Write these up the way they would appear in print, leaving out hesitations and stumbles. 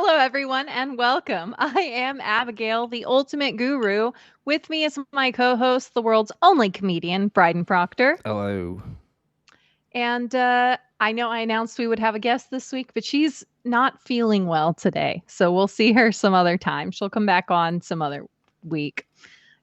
Hello, everyone, and welcome. I am Abigail, the ultimate guru. With me is my co host, the world's only comedian, Bryden Proctor. Hello. And I know I announced we would have a guest this week, but she's not feeling well today. So we'll see her some other time. She'll come back on some other week.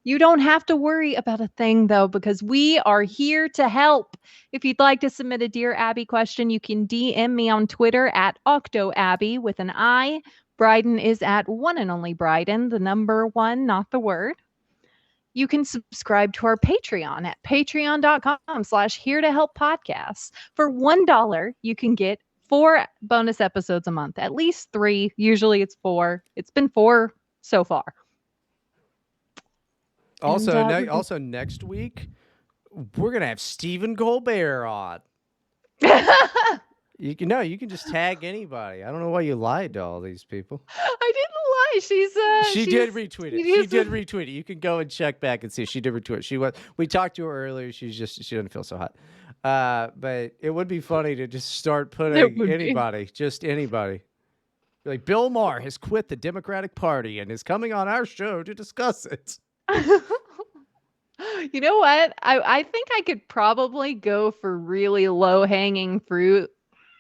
You don't have to worry about a thing, though, because we are here to help. If you'd like to submit a Dear Abby question, you can DM me on Twitter at OctoAbby with an I. Bryden is at one and only Bryden, the number one, not the word. You can subscribe to our Patreon at patreon.com/here to help podcasts. For $1, you can get 4 bonus episodes a month, at least 3. Usually it's 4. It's been 4 so far. Also, And, also next week, we're gonna have Stephen Colbert on. You can just tag anybody. I don't know why you lied to all these people. I didn't lie. She did retweet it. She did retweet it. You can go and check back and see. She did retweet it. We talked to her earlier. She doesn't feel so hot. But it would be funny to just start putting anybody, just anybody. Like Bill Maher has quit the Democratic Party and is coming on our show to discuss it. You know what? I think I could probably go for really low hanging fruit,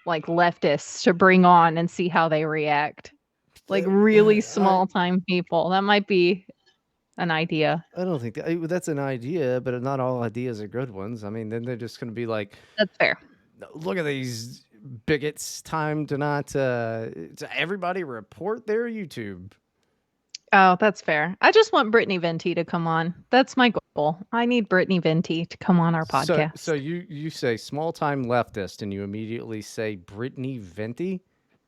like leftists, to bring on and see how they react. Like really small time people. That might be an idea. I don't think that's an idea, but not all ideas are good ones. I mean, then they're just going to be like, That's fair. Look at these bigots. Time to not to everybody report their YouTube. Oh, that's fair. I just want Brittany Venti to come on. That's my goal. I need Brittany Venti to come on our podcast. So you say small time leftist, and you immediately say Brittany Venti.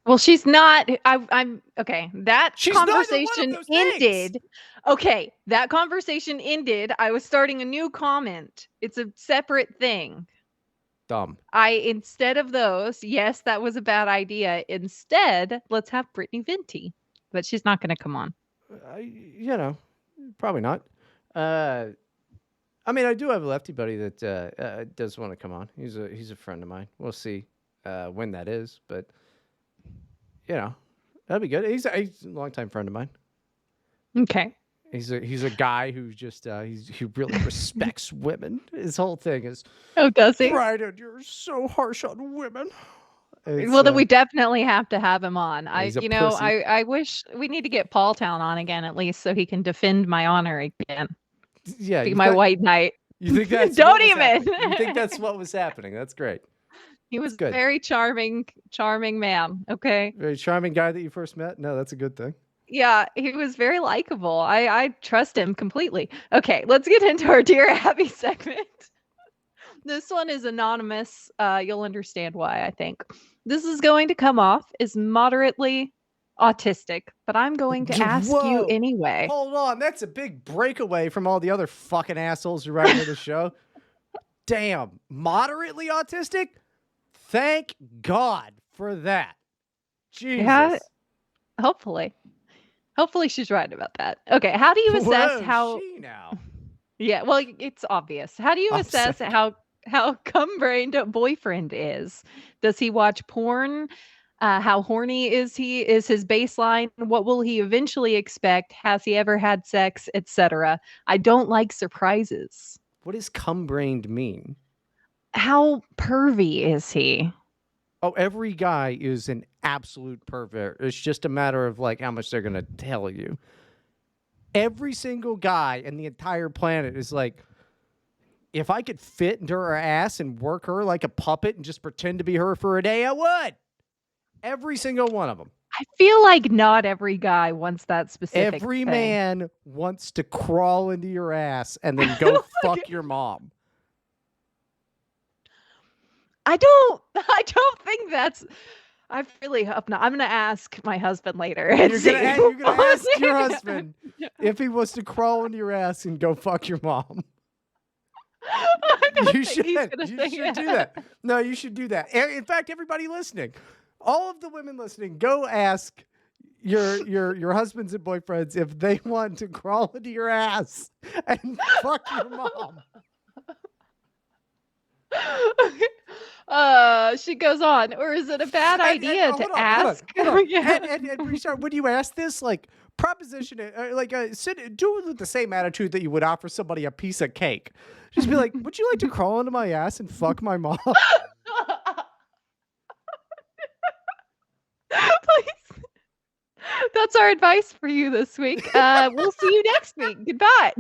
Well, she's not. I'm okay. She's conversation ended. Okay, that conversation ended. I was starting a new comment. It's a separate thing. Dumb. Instead of those, yes, that was a bad idea. Instead, let's have Brittany Venti, but she's not going to come on. Probably not. I mean, I do have a lefty buddy that does want to come on. He's a friend of mine. We'll see when that is, but that'd be good. He's a longtime friend of mine. Okay. He's a guy who just he really respects women. His whole thing is, oh, does he? Bryden, you're so harsh on women. Well, then we definitely have to have him on. Pussy. I wish we need to get Paul Town on again, at least, so he can defend my honor again. Yeah, be my white knight. You think that's don't even? You think that's what was happening? That's great. He was a very charming man. Okay, very charming guy that you first met. No, that's a good thing. Yeah, he was very likable. I trust him completely. Okay, let's get into our Dear Abby segment. This one is anonymous. You'll understand why, I think. This is going to come off as moderately autistic, but I'm going to ask you anyway. Hold on. That's a big breakaway from all the other fucking assholes who write into the show. Damn. Moderately autistic? Thank God for that. Jesus. Yeah, hopefully she's right about that. Okay, how do you assess how... she now? Yeah, well, it's obvious. How do you assess how cum-brained a boyfriend is? Does he watch porn? How horny is he? Is his baseline? What will he eventually expect? Has he ever had sex, etc.? I don't like surprises. What does cum-brained mean? How pervy is he? Oh, every guy is an absolute pervert. It's just a matter of like how much they're going to tell you. Every single guy in the entire planet is like, if I could fit into her ass and work her like a puppet and just pretend to be her for a day, I would. Every single one of them. I feel like not every guy wants that specific Every thing. man wants to crawl into your ass and then go fuck your mom. I don't think that's... I really hope not. I'm going to ask my husband later. You're going to ask your husband if he wants to crawl into your ass and go fuck your mom. You should do that. No, you should do that. In fact, everybody listening, all of the women listening, go ask your husbands and boyfriends if they want to crawl into your ass and fuck your mom. She goes on, or is it a bad idea to ask? Hold on. Yeah. And Richard, when you ask this, like, proposition it, do it with the same attitude that you would offer somebody a piece of cake. Just be like, would you like to crawl into my ass and fuck my mom? Please. That's our advice for you this week. We'll see you next week. Goodbye.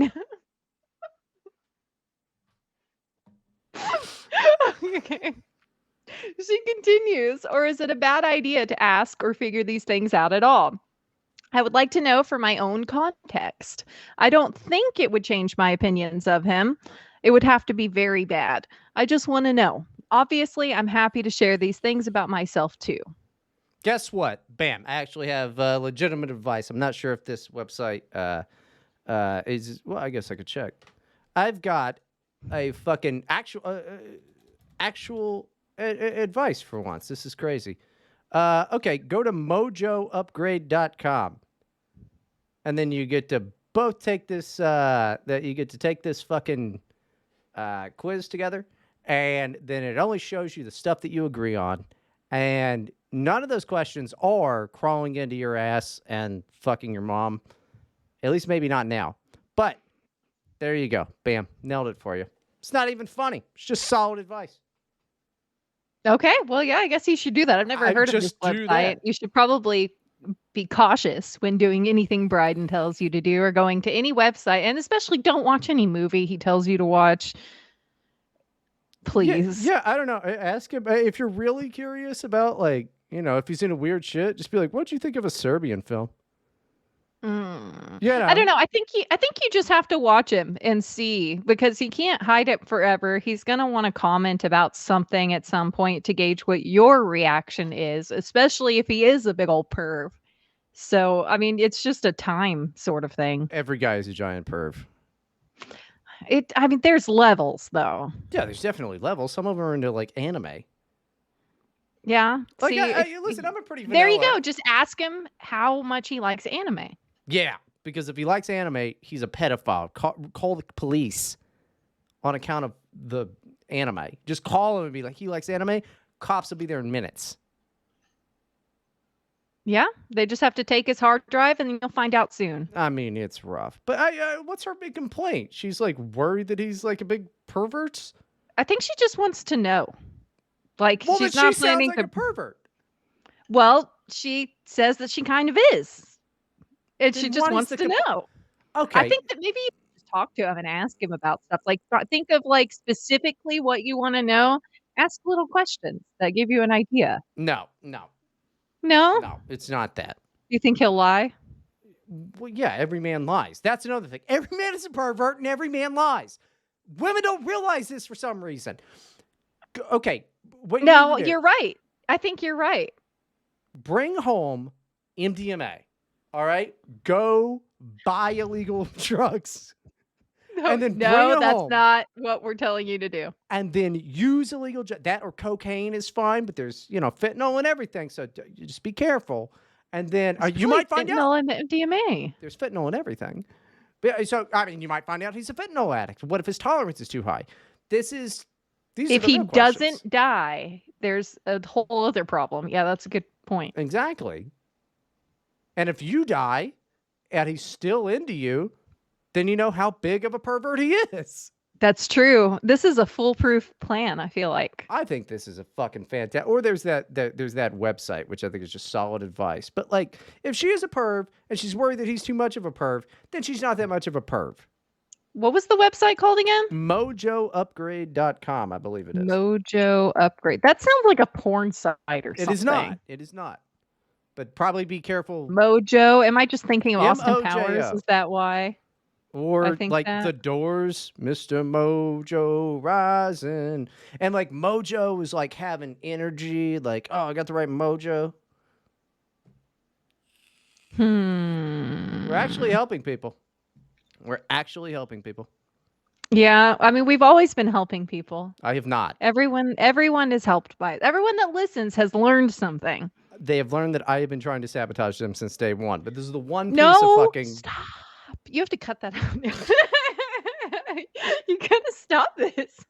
Okay. She continues, or is it a bad idea to ask or figure these things out at all? I would like to know for my own context. I don't think it would change my opinions of him. It would have to be very bad. I just want to know. Obviously, I'm happy to share these things about myself too. Guess what? Bam. I actually have legitimate advice. I'm not sure if this website is, well, I guess I could check. I've got a fucking actual advice for once. This is crazy. Okay, go to mojoupgrade.com. And then you get to both take this fucking quiz together, and then it only shows you the stuff that you agree on. And none of those questions are crawling into your ass and fucking your mom. At least maybe not now. But there you go. Bam. Nailed it for you. It's not even funny. It's just solid advice. Okay, well, yeah, I guess you should do that. I've never heard of this website. You should probably be cautious when doing anything Bryden tells you to do or going to any website, and especially don't watch any movie he tells you to watch. Please. Yeah, I don't know. Ask him if you're really curious about, like, you know, if he's into weird shit, just be like, what'd you think of a Serbian film? Yeah, I don't know. I think you just have to watch him and see, because he can't hide it forever. He's gonna want to comment about something at some point to gauge what your reaction is, especially if he is a big old perv. So, I mean, it's just a time sort of thing. Every guy is a giant perv. I mean, there's levels though. Yeah, there's definitely levels. Some of them are into like anime. Yeah. Like, listen, I'm a pretty vanilla. There you go. Just ask him how much he likes anime. Yeah, because if he likes anime, he's a pedophile. Call the police on account of the anime. Just call him and be like, he likes anime. Cops will be there in minutes. Yeah, they just have to take his hard drive, and you'll find out soon. I mean, it's rough. But what's her big complaint? She's like worried that he's like a big pervert? I think she just wants to know. Like, well, she's not planning like a pervert. Well, she says that she kind of is. And she just wants to know. Okay. I think that maybe you just talk to him and ask him about stuff. Like, think of like specifically what you want to know. Ask little questions that give you an idea. No, it's not that. You think he'll lie? Well, yeah, every man lies. That's another thing. Every man is a pervert and every man lies. Women don't realize this for some reason. Okay. You're right. I think you're right. Bring home MDMA. All right? Go buy illegal drugs. And then that's not what we're telling you to do. And then use illegal that or cocaine is fine, but there's, fentanyl and everything, so just be careful. And then you might find out fentanyl and MDMA. There's fentanyl and everything. But, so I mean, you might find out he's a fentanyl addict. What if his tolerance is too high? If he doesn't die, there's a whole other problem. Yeah, that's a good point. Exactly. And if you die and he's still into you, then you know how big of a pervert he is. That's true. This is a foolproof plan, I feel like. I think this is a fucking fantastic. Or there's that website, which I think is just solid advice. But like, if she is a perv and she's worried that he's too much of a perv, then she's not that much of a perv. What was the website called again? mojoupgrade.com, I believe it is. Mojo Upgrade. That sounds like a porn site or something. It is not. But probably be careful. Mojo. Am I just thinking of Austin Powers? Is that why? Or like The Doors, Mr. Mojo Rising. And like Mojo is like having energy, like, oh, I got the right mojo. We're actually helping people. Yeah, I mean, we've always been helping people. I have not. Everyone is helped by it. Everyone that listens has learned something. They have learned that I have been trying to sabotage them since day one. But this is the one piece of fucking... Stop. You have to cut that out now. You gotta stop this.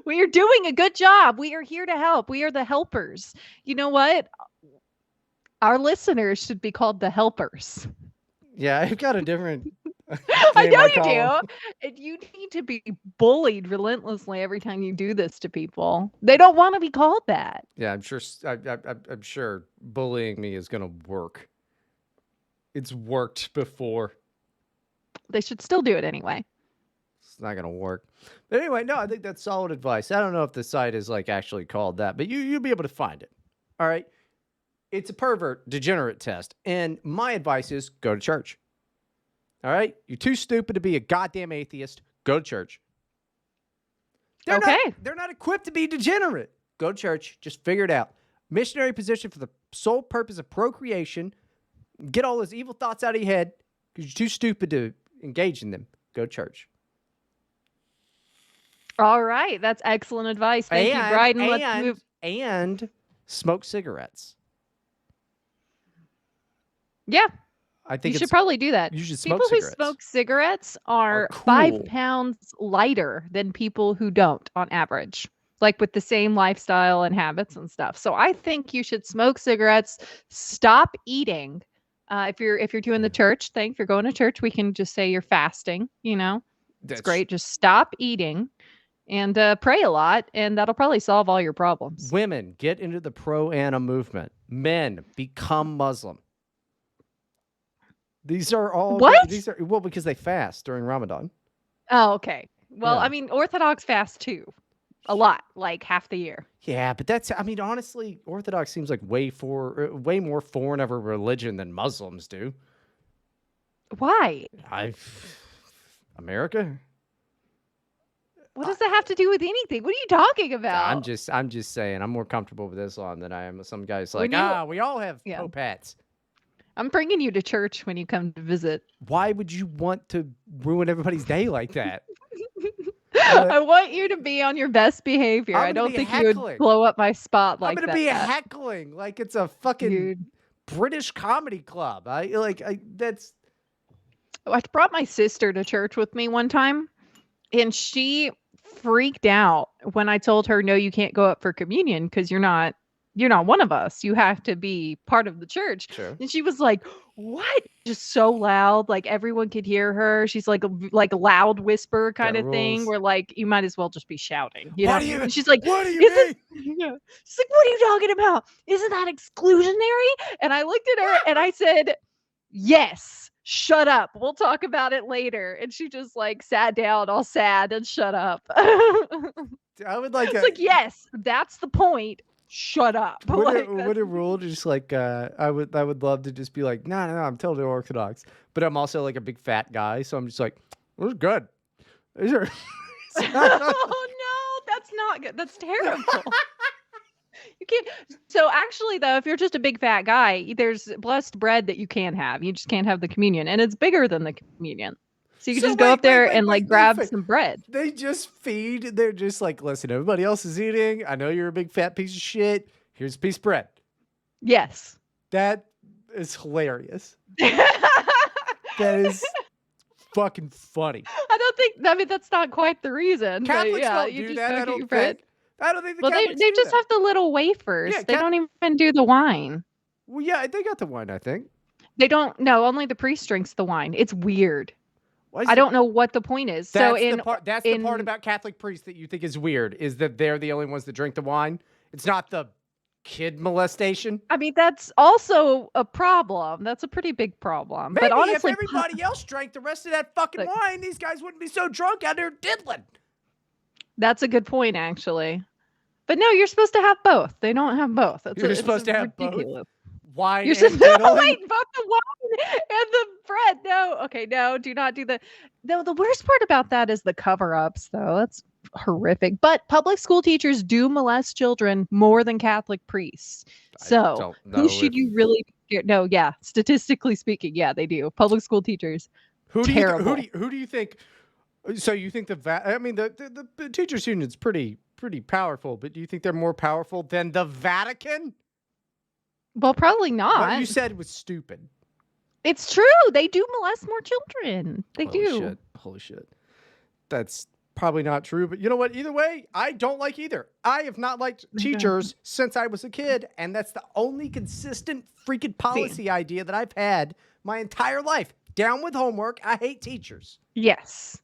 We are doing a good job. We are here to help. We are the helpers. You know what? Our listeners should be called the helpers. Yeah, I've got a different I name know I you call them. do. And you need to be bullied relentlessly every time you do this to people. They don't want to be called that. Yeah, I'm sure. I'm sure bullying me is gonna work. It's worked before. They should still do it anyway. It's not gonna work. But anyway, no, I think that's solid advice. I don't know if the site is like actually called that, but you'll be able to find it. All right. It's a pervert degenerate test, and my advice is go to church. All right, you're too stupid to be a goddamn atheist. Go to church. Okay. They're not equipped to be degenerate. Go to church. Just figure it out. Missionary position for the sole purpose of procreation. Get all those evil thoughts out of your head because you're too stupid to engage in them. Go to church. All right. That's excellent advice. Thank you, Bryden. Let's move. And smoke cigarettes. Yeah. I think you should probably do that. You should smoke people cigarettes. Who smoke cigarettes are cool. 5 pounds lighter than people who don't on average, like with the same lifestyle and habits and stuff. So I think you should smoke cigarettes, stop eating. If you're doing the church thing, if you're going to church, we can just say you're fasting, That's great. Just stop eating and pray a lot, and that'll probably solve all your problems. Women, get into the pro-Ana movement. Men, become Muslim. These are all what? Because they fast during Ramadan. Oh, okay. Well, yeah. I mean, Orthodox fast too. A lot, like half the year. Yeah, but honestly, Orthodox seems like way more foreign of a religion than Muslims do. Why? America? What does that have to do with anything? What are you talking about? I'm just saying I'm more comfortable with Islam than I am with some guys like, we all have Pope hats. I'm bringing you to church when you come to visit. Why would you want to ruin everybody's day like that? I want you to be on your best behavior. I don't think you would blow up my spot like that. I'm going to be heckling like it's a fucking British comedy club. I brought my sister to church with me one time, and she freaked out when I told her, no, you can't go up for communion because you're not one of us. You have to be part of the church. Sure. And she was like, what? Just so loud, like everyone could hear her. She's like a loud whisper kind of thing where like you might as well just be shouting. And she's like, what do you mean? Yeah. She's like, what are you talking about? Isn't that exclusionary? And I looked at her and I said, yes, shut up. We'll talk about it later. And she just like sat down all sad and shut up. I would like it's like, yes, that's the point. Shut up. Would a rule just like I would love to just be like, no, I'm totally Orthodox, but I'm also like a big fat guy, so I'm just like, it was good. Oh no, that's not good. That's terrible. You can't. So actually, though, if you're just a big fat guy, there's blessed bread that you can have. You just can't have the communion, and it's bigger than the communion. So you can just go up there and like grab some bread. They just feed. They're just like, listen, everybody else is eating. I know you're a big fat piece of shit. Here's a piece of bread. Yes. That is hilarious. That is fucking funny. I mean, that's not quite the reason. Catholics don't do that. I don't think the Catholics they do just that. have the little wafers. Yeah, they don't even do the wine. Well, yeah, they got the wine, I think. They don't. No, only the priest drinks the wine. It's weird. I don't know what the point is. That's the part about Catholic priests that you think is weird, is that they're the only ones that drink the wine. It's not the kid molestation. I mean, that's also a problem. That's a pretty big problem. Maybe but honestly, if everybody else drank the rest of that fucking wine, these guys wouldn't be so drunk out there diddling. That's a good point, actually. But no, you're supposed to have both. They don't have both. You're supposed to have both. Wine and diddling? Wait, both the wine and the bread. No, okay, no, do not do that. No, the worst part about that is the cover-ups, though. That's horrific. But public school teachers do molest children more than Catholic priests. So who should you really? No, yeah, statistically speaking, yeah, they do. Public school teachers. Who do you think? So you think the teachers union's pretty powerful, but do you think they're more powerful than the Vatican? Well, probably not. What you said was stupid. It's true. They do molest more children. They do. Holy shit. That's probably not true, but you know what? Either way, I don't like either. I have not liked teachers since I was a kid, and that's the only consistent freaking policy idea that I've had my entire life. Down with homework. I hate teachers. Yes.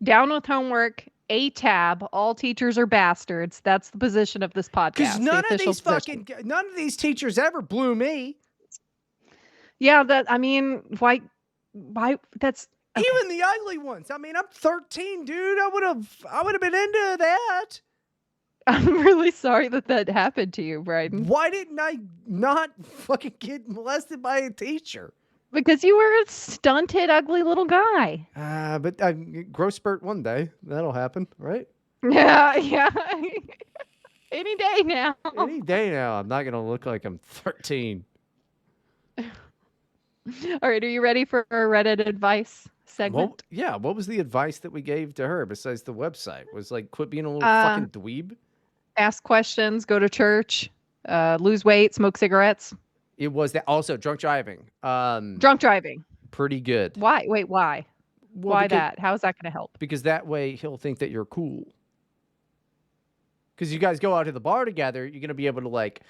Down with homework. A tab. All teachers are bastards. That's the position of this podcast. Because none of these teachers ever blew me. Yeah, why that's okay. Even the ugly ones. I mean, I'm 13, dude. I would have been into that. I'm really sorry that happened to you, Bryden. Why didn't I not fucking get molested by a teacher? Because you were a stunted, ugly little guy. But growth spurt one day. That'll happen, right? Yeah. Any day now. Any day now. I'm not going to look like I'm 13. All right, are you ready for our Reddit advice segment? Yeah, what was the advice that we gave to her besides the website? Was like, quit being a little fucking dweeb? Ask questions, go to church, lose weight, smoke cigarettes. It was that. Also, drunk driving. Drunk driving. Pretty good. Why? Wait, why? Well, why that? How is that going to help? Because that way he'll think that you're cool. Because you guys go out to the bar together, you're going to be able to like,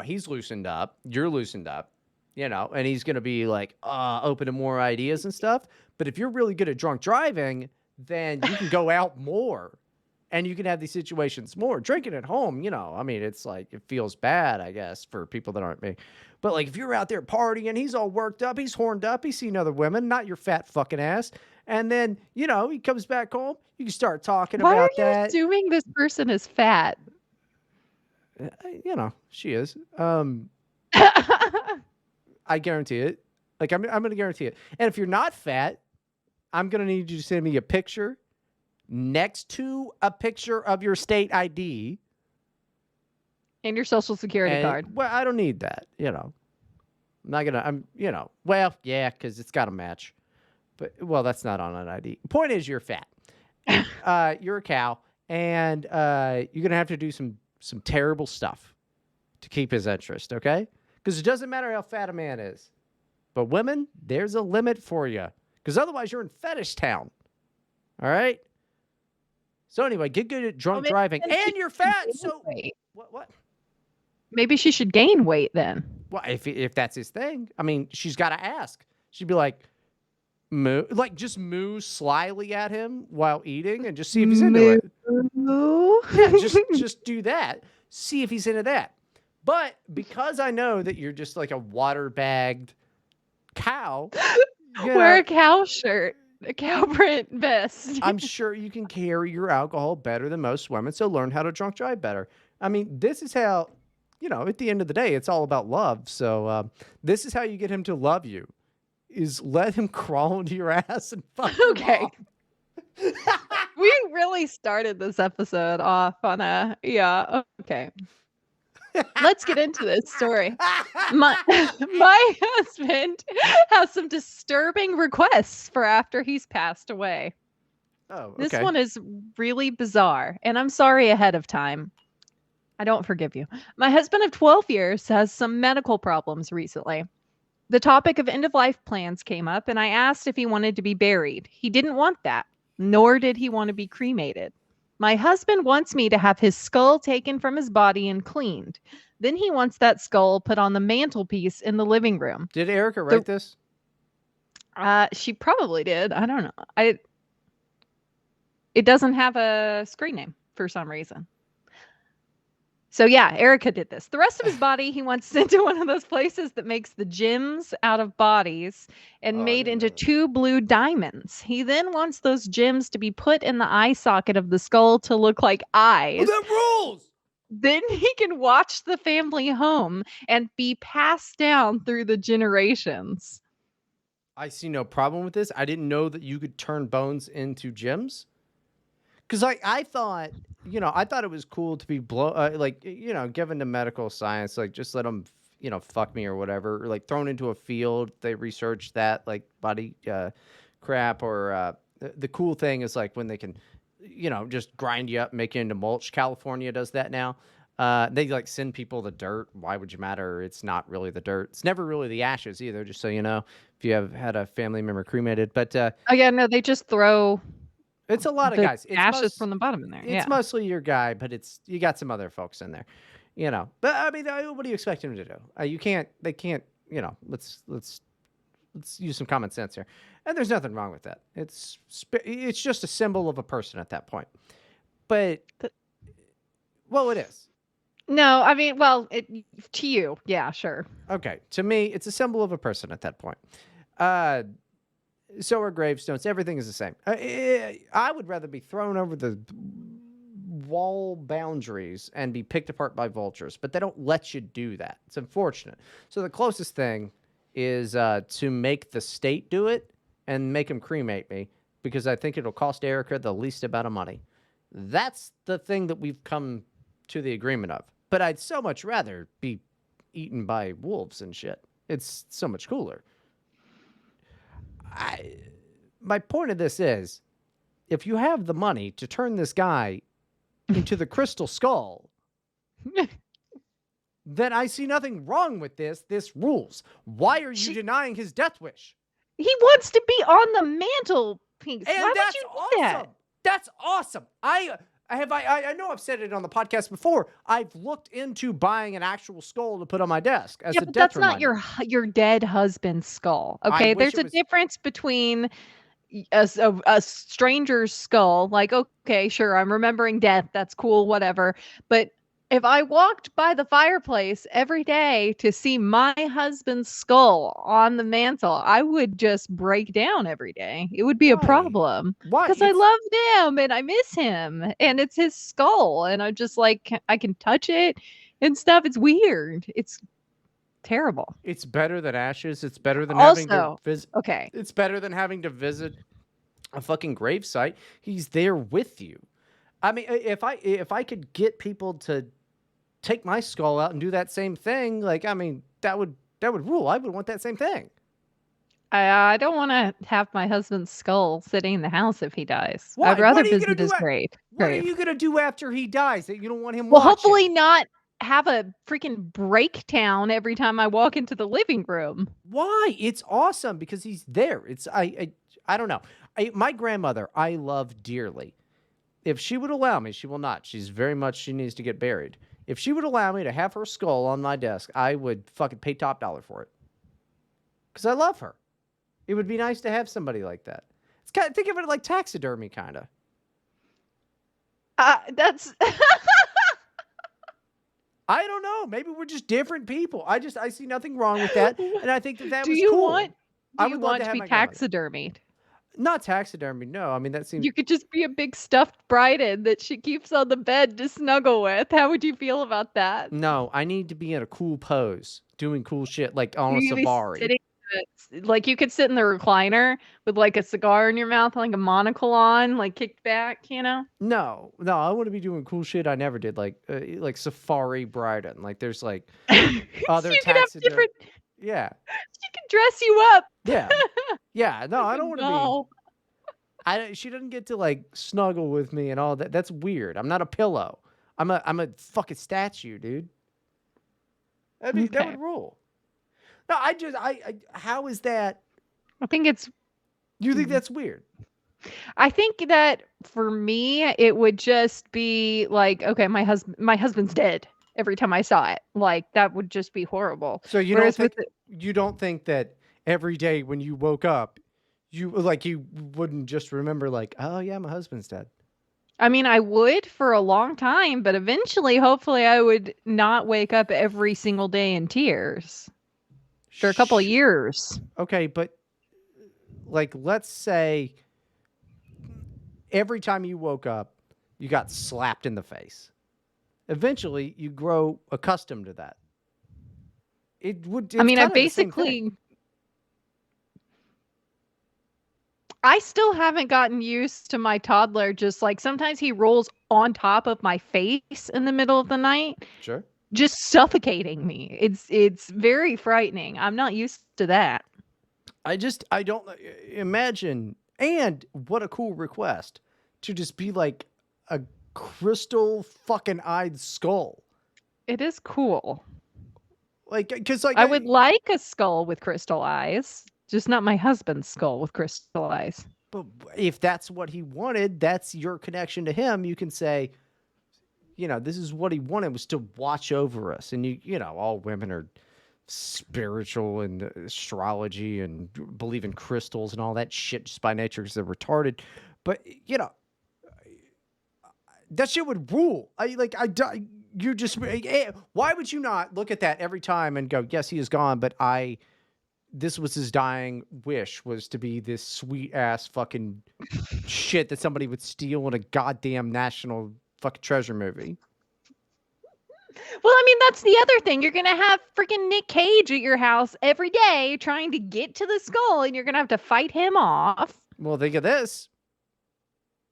he's loosened up, you're loosened up. And he's going to be like, open to more ideas and stuff. But if you're really good at drunk driving, then you can go out more and you can have these situations more. Drinking at home, it's like, it feels bad, I guess, for people that aren't me. But like, if you're out there partying, he's all worked up, he's horned up, he's seen other women, not your fat fucking ass. And then, he comes back home, you can start talking about that. Why are you assuming this person is fat? She is. I guarantee it. Like, I'm going to guarantee it. And if you're not fat, I'm going to need you to send me a picture next to a picture of your state ID. And your social security card. Well, I don't need that, I'm not going to, well, yeah, because it's got to match. But, well, that's not on an ID. Point is, you're fat. You're a cow. And you're going to have to do some terrible stuff to keep his interest, okay? Because it doesn't matter how fat a man is. But women, there's a limit for you. Because otherwise, you're in fetish town. All right? So anyway, get good at drunk driving. And you're fat, so... What? Maybe she should gain weight then. Well, if that's his thing. I mean, she's got to ask. She'd be like, moo. Like, just moo slyly at him while eating and just see if he's into it. Yeah, just do that. See if he's into that. But because I know that you're just like a water-bagged cow... Wear a cow shirt. A cow print vest. I'm sure you can carry your alcohol better than most women, so learn how to drunk drive better. I mean, this is how, at the end of the day, it's all about love. So this is how you get him to love you, is let him crawl into your ass and fuck Okay. We really started this episode off on okay. Let's get into this story. My husband has some disturbing requests for after he's passed away. Oh, okay. This one is really bizarre, and I'm sorry ahead of time. I don't forgive you. My husband of 12 years has some medical problems recently. The topic of end-of-life plans came up, and I asked if he wanted to be buried. He didn't want that, nor did he want to be cremated. My husband wants me to have his skull taken from his body and cleaned. Then he wants that skull put on the mantelpiece in the living room. Did Erica write this? She probably did. I don't know. It doesn't have a screen name for some reason. So yeah, Erica did this. The rest of his body, he wants sent to one of those places that makes the gems out of bodies and made into 2 blue diamonds. He then wants those gems to be put in the eye socket of the skull to look like eyes. Well, that rules! Then he can watch the family home and be passed down through the generations. I see no problem with this. I didn't know that you could turn bones into gems. Because I thought, I thought it was cool to be given to medical science, like just let them, fuck me or whatever, or like thrown into a field. They research that like body crap, or the cool thing is like when they can, just grind you up, and make you into mulch. California does that now. They like send people the dirt. Why would you matter? It's not really the dirt. It's never really the ashes either, just so you know, if you have had a family member cremated. But no, they just throw It's a lot of The guys. ashes from the bottom in there. It's Yeah. mostly your guy, but you got some other folks in there, you know. But I mean, what do you expect him to do? You can't. They can't. You know. Let's use some common sense here. And there's nothing wrong with that. It's just a symbol of a person at that point. But well, it is. No, I mean, well, to you, yeah, sure. Okay, to me, it's a symbol of a person at that point. So are gravestones. Everything is the same. I would rather be thrown over the wall boundaries and be picked apart by vultures, but they don't let you do that. It's unfortunate. So the closest thing is to make the state do it and make them cremate me, because I think it'll cost Erica the least amount of money. That's the thing that we've come to the agreement of. But I'd so much rather be eaten by wolves and shit. It's so much cooler. My point of this is, if you have the money to turn this guy into the crystal skull, then I see nothing wrong with this. This rules. Why are you denying his death wish? He wants to be on the mantelpiece. And Why that's would you do awesome. that? That's awesome. I know I've said it on the podcast before. I've looked into buying an actual skull to put on my desk as a but death that's reminder. not your dead husband's skull. Okay, wish there's it a difference between a stranger's skull. Like, okay, sure, I'm remembering death. That's cool, whatever. But if I walked by the fireplace every day to see my husband's skull on the mantle, I would just break down every day. It would be a problem. Why? Because I love him and I miss him. And it's his skull. And I'm just like, I can touch it and stuff. It's weird. It's terrible. It's better than ashes. It's better than Also, having to visit. Okay. It's better than having to visit a fucking gravesite. He's there with you. I mean, if I could get people to take my skull out and do that same thing, like, I mean, that would rule. I would want that same thing. I don't want to have my husband's skull sitting in the house if he dies. Why? I'd rather visit his grave. What are you gonna do after he dies that you don't want him Well, watching? hopefully not have a freaking breakdown every time I walk into the living room. Why? It's awesome because he's there. It's I don't know. My grandmother, I love dearly. If she would allow me, she will not. She needs to get buried. If she would allow me to have her skull on my desk, I would fucking pay top dollar for it. Because I love her. It would be nice to have somebody like that. It's kind of, think of it like taxidermy, kind of. That's. I don't know. Maybe we're just different people. I see nothing wrong with that, and I think that was Do you cool. want to be my taxidermied? Not taxidermy. No, I mean that seems. You could just be a big stuffed Bryden that she keeps on the bed to snuggle with. How would you feel about that? No, I need to be in a cool pose, doing cool shit, like on a You be safari. like you could sit in the recliner with like a cigar in your mouth, like a monocle on, like kicked back, you know? No, I want to be doing cool shit I never did, like safari Bryden. Like there's like other You could have taxidermy. different. Yeah. She can dress you up. Yeah. Yeah. No, I don't want to be. No. She doesn't get to like snuggle with me and all that. That's weird. I'm not a pillow. I'm a fucking statue, dude. That would rule. No, how is that? I think it's. You think that's weird? I think that for me, it would just be like, okay, my husband's dead every time I saw it. Like that would just be horrible. So you don't think that every day when you woke up, you wouldn't just remember like, oh yeah, my husband's dead. I mean, I would for a long time, but eventually, hopefully, I would not wake up every single day in tears for a couple of years. Okay, but like, let's say every time you woke up, you got slapped in the face. Eventually, you grow accustomed to that. I still haven't gotten used to my toddler. Just like sometimes he rolls on top of my face in the middle of the night. Sure. Just suffocating me. It's very frightening. I'm not used to that. I don't imagine. And what a cool request to just be like a crystal fucking eyed skull. It is cool. Like, because like I would like a skull with crystal eyes. Just not my husband's skull with crystal eyes. But if that's what he wanted, that's your connection to him. You can say, this is what he wanted, was to watch over us. And all women are spiritual and astrology and believe in crystals and all that shit just by nature because they're retarded. But that shit would rule. Why would you not look at that every time and go, yes, he is gone, but this was his dying wish, was to be this sweet ass fucking shit that somebody would steal in a goddamn national fucking treasure movie. Well, I mean, that's the other thing. You're going to have freaking Nick Cage at your house every day trying to get to the skull, and you're going to have to fight him off. Well, think of this.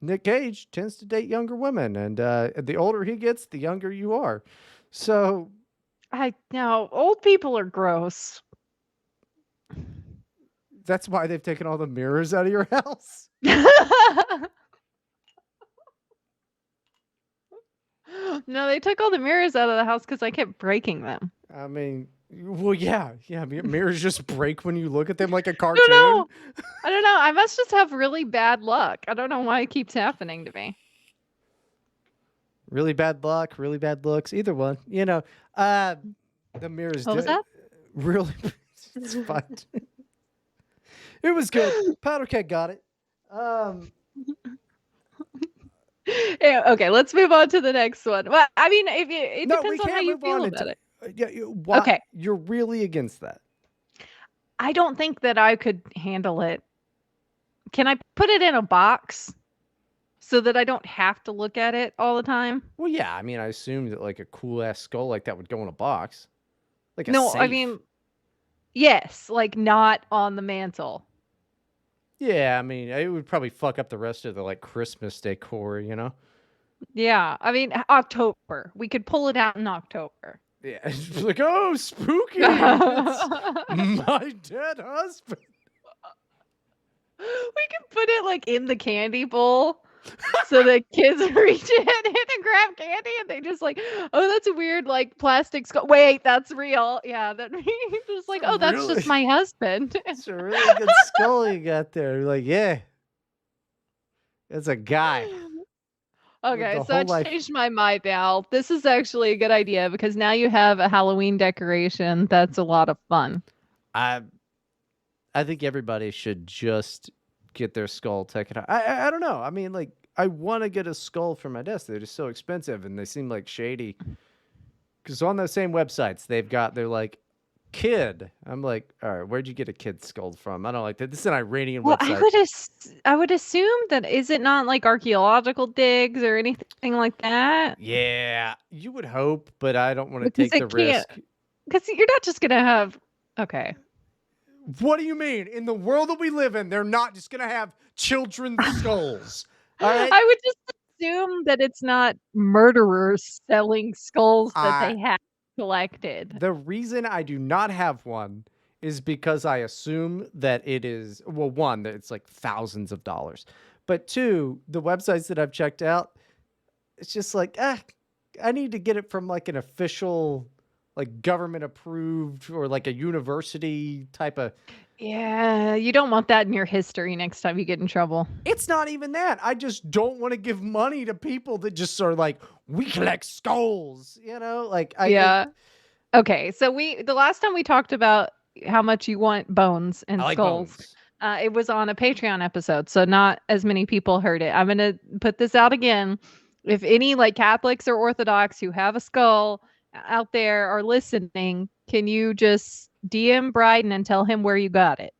Nick Cage tends to date younger women, and the older he gets, the younger you are. So, I know, old people are gross. That's why they've taken all the mirrors out of your house. No, they took all the mirrors out of the house because I kept breaking them. I mean, well, yeah. Mirrors just break when you look at them like a cartoon. I don't know. I must just have really bad luck. I don't know why it keeps happening to me. Really bad luck, really bad looks, either one. The mirrors. What was that? Really, it's fine. It was good. Powder keg got it. Yeah, okay, let's move on to the next one. Well, I mean, it depends on how you feel about it. Okay, you're really against that. I don't think that I could handle it. Can I put it in a box so that I don't have to look at it all the time? Well, yeah. I mean, I assume that like a cool ass skull like that would go in a box. Like a No, safe. I mean, yes, like not on the mantle. Yeah, I mean, it would probably fuck up the rest of the like Christmas decor, Yeah, I mean, October. We could pull it out in October. Yeah, it's like, oh, spooky! It's my dead husband. We can put it like in the candy bowl, so the kids reach in and grab candy, and they just like, oh, that's a weird like plastic skull. Wait, that's real. Yeah, that just like, oh, that's just my husband. It's a really good skull you got there. Like, yeah, it's a guy. Okay, so I changed my mind now. This is actually a good idea because now you have a Halloween decoration that's a lot of fun. I think everybody should just get their skull taken out. I don't know. I mean, like, I want to get a skull for my desk. They're just so expensive and they seem like shady. Because on those same websites, they're like, kid. I'm like, all right, where'd you get a kid skull from? I don't like that. This is an Iranian website. I would assume that, is it not like archaeological digs or anything like that? Yeah, you would hope, but I don't want to take the risk. Because you're not just going to have, okay. What do you mean? In the world that we live in, they're not just going to have children's skulls. All right? I would just assume that it's not murderers selling skulls that they have collected. The reason I do not have one is because I assume that it is, well, one, that it's like thousands of dollars. But two, the websites that I've checked out, it's just like, I need to get it from like an official, like government approved or like a university type of. Yeah, you don't want that in your history next time you get in trouble. It's not even that. I just don't want to give money to people that just are like, we collect skulls, like. Okay, so the last time we talked about how much you want bones and skulls, it was on a Patreon episode, so not as many people heard it. I'm going to put this out again. If any like Catholics or Orthodox who have a skull out there are listening, can you just DM Bryden and tell him where you got it?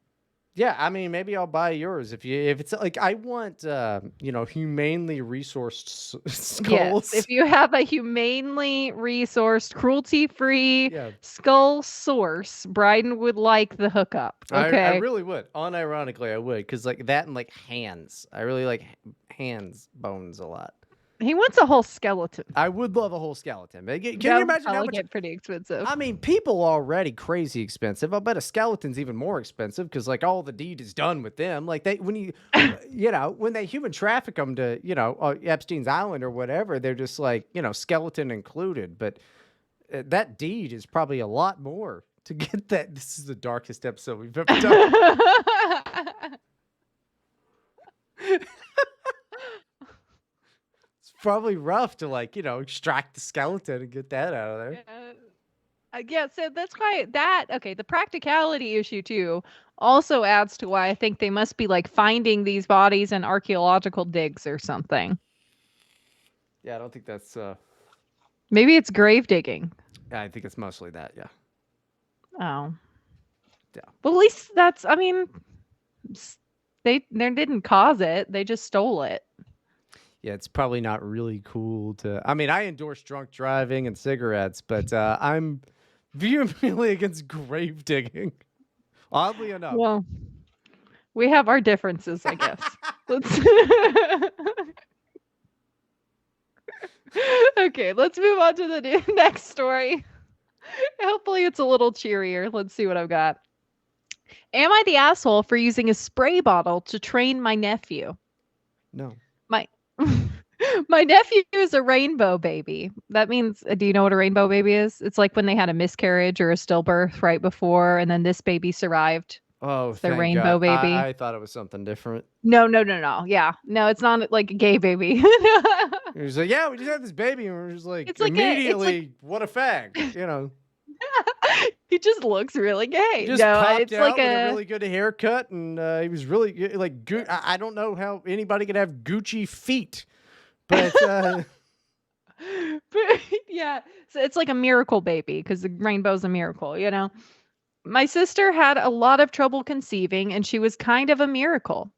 Yeah, I mean, maybe I'll buy yours if it's like, I want humanely resourced skulls. Yes, if you have a humanely resourced, cruelty-free skull source, Bryden would like the hookup. Okay, I really would. Unironically, I would, because like that and like hands. I really like hands bones a lot. He wants a whole skeleton. I would love a whole skeleton. Can you imagine how much? Get pretty expensive. I mean, people are already crazy expensive. I'll bet a skeleton's even more expensive because like all the deed is done with them. Like when they human traffic them to Epstein's Island or whatever, they're just like skeleton included. But that deed is probably a lot more to get that. This is the darkest episode we've ever done. probably rough to like, extract the skeleton and get that out of there. Yeah, so that's why the practicality issue too also adds to why I think they must be like finding these bodies in archaeological digs or something. Yeah, I don't think that's Maybe it's grave digging. I think it's mostly that, yeah. Oh. Yeah. Well, at least I mean, they didn't cause it. They just stole it. Yeah, it's probably not really cool to. I mean, I endorse drunk driving and cigarettes, but I'm vehemently against grave digging. Oddly enough. Well, we have our differences, I guess. Let's Okay, let's move on to the next story. Hopefully it's a little cheerier. Let's see what I've got. Am I the asshole for using a spray bottle to train my nephew? No. My my nephew is a rainbow baby. That means, do you know what a rainbow baby is? It's like when they had a miscarriage or a stillbirth right before, and then this baby survived. Oh, It's their thank rainbow God. baby. I thought it was something different. No. Yeah. No, it's not like a gay baby. He was like, yeah, we just had this baby, and we're just like, It's like immediately, what a fag, He just looks really gay. He just No, popped it's out like with a really good haircut, and he was really like, I don't know how anybody could have Gucci feet, but but yeah, so it's like a miracle baby because the rainbow's a miracle, My sister had a lot of trouble conceiving, and she was kind of a miracle.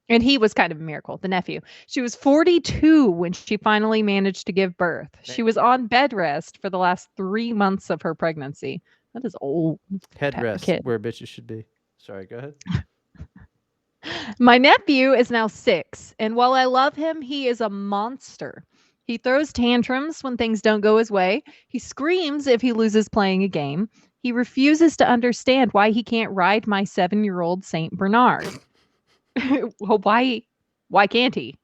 And he was kind of a miracle, the nephew. She was 42 when she finally managed to give birth. She was on bed rest for the last 3 months of her pregnancy. That is old. head rest Kid. where bitches should be. Sorry, go ahead. My nephew is now 6, and while I love him, he is a monster. He throws tantrums when things don't go his way. He screams if he loses playing a game. He refuses to understand why he can't ride my 7-year-old Saint Bernard. Well, why can't he?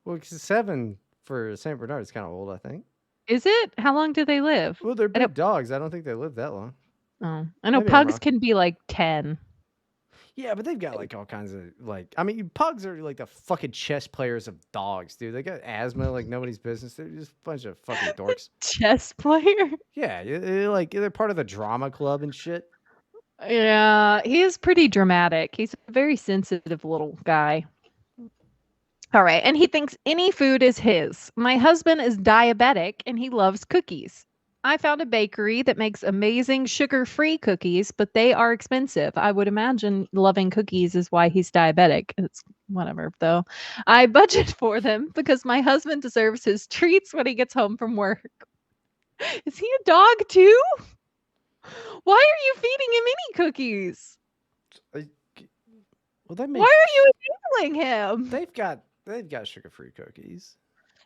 Well, 'cause 7 for Saint Bernard is kind of old, I think. Is it? How long do they live? Well, they're big dogs. I don't think they live that long. Oh, I know Maybe I'm pugs wrong. can be like 10. Yeah, but they've got like all kinds of like. I mean, pugs are like the fucking chess players of dogs, dude. They got asthma like nobody's business. They're just a bunch of fucking dorks. Chess player? Yeah, they're part of the drama club and shit. Yeah, he is pretty dramatic. He's a very sensitive little guy. All right, and he thinks any food is his. My husband is diabetic and he loves cookies. I found a bakery that makes amazing sugar-free cookies, but they are expensive. I would imagine loving cookies is why he's diabetic. It's whatever, though. I budget for them because my husband deserves his treats when he gets home from work. Is he a dog too? Why are you feeding him any cookies? Well, that Why are you enabling him? They've got sugar-free cookies.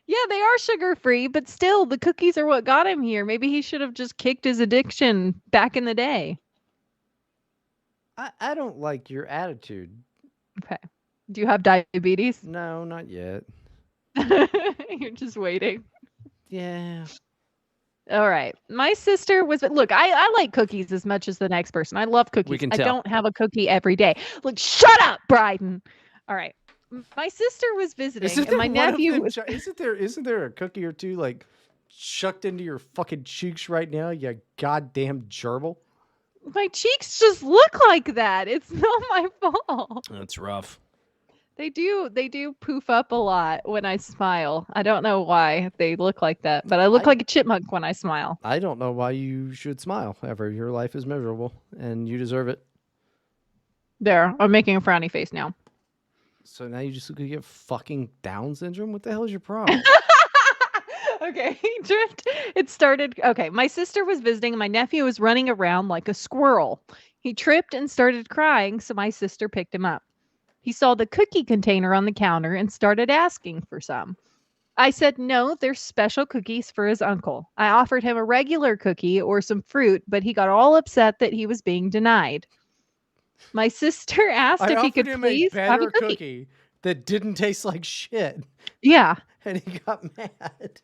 Yeah, they are sugar-free, but still, the cookies are what got him here. Maybe he should have just kicked his addiction back in the day. I don't like your attitude. Okay. Do you have diabetes? No, not yet. You're just waiting. Yeah. All right. My sister was look, I like cookies as much as the next person. I love cookies. We can I tell. don't have a cookie every day. Look, shut up, Bryden. All right. My sister was visiting, and my nephew Isn't there a cookie or two like chucked into your fucking cheeks right now, you goddamn gerbil? My cheeks just look like that. It's not my fault. That's rough. They do poof up a lot when I smile. I don't know why they look like that, but I look like a chipmunk when I smile. I don't know why you should smile ever. Your life is miserable and you deserve it. There, I'm making a frowny face now. So now you just look like you have fucking Down syndrome? What the hell is your problem? Okay, it started. Okay, my sister was visiting and my nephew was running around like a squirrel. He tripped and started crying, so my sister picked him up. He saw the cookie container on the counter and started asking for some. I said no, they're special cookies for his uncle. I offered him a regular cookie or some fruit, but he got all upset that he was being denied. My sister asked if he could please have a cookie that didn't taste like shit. Yeah. And he got mad.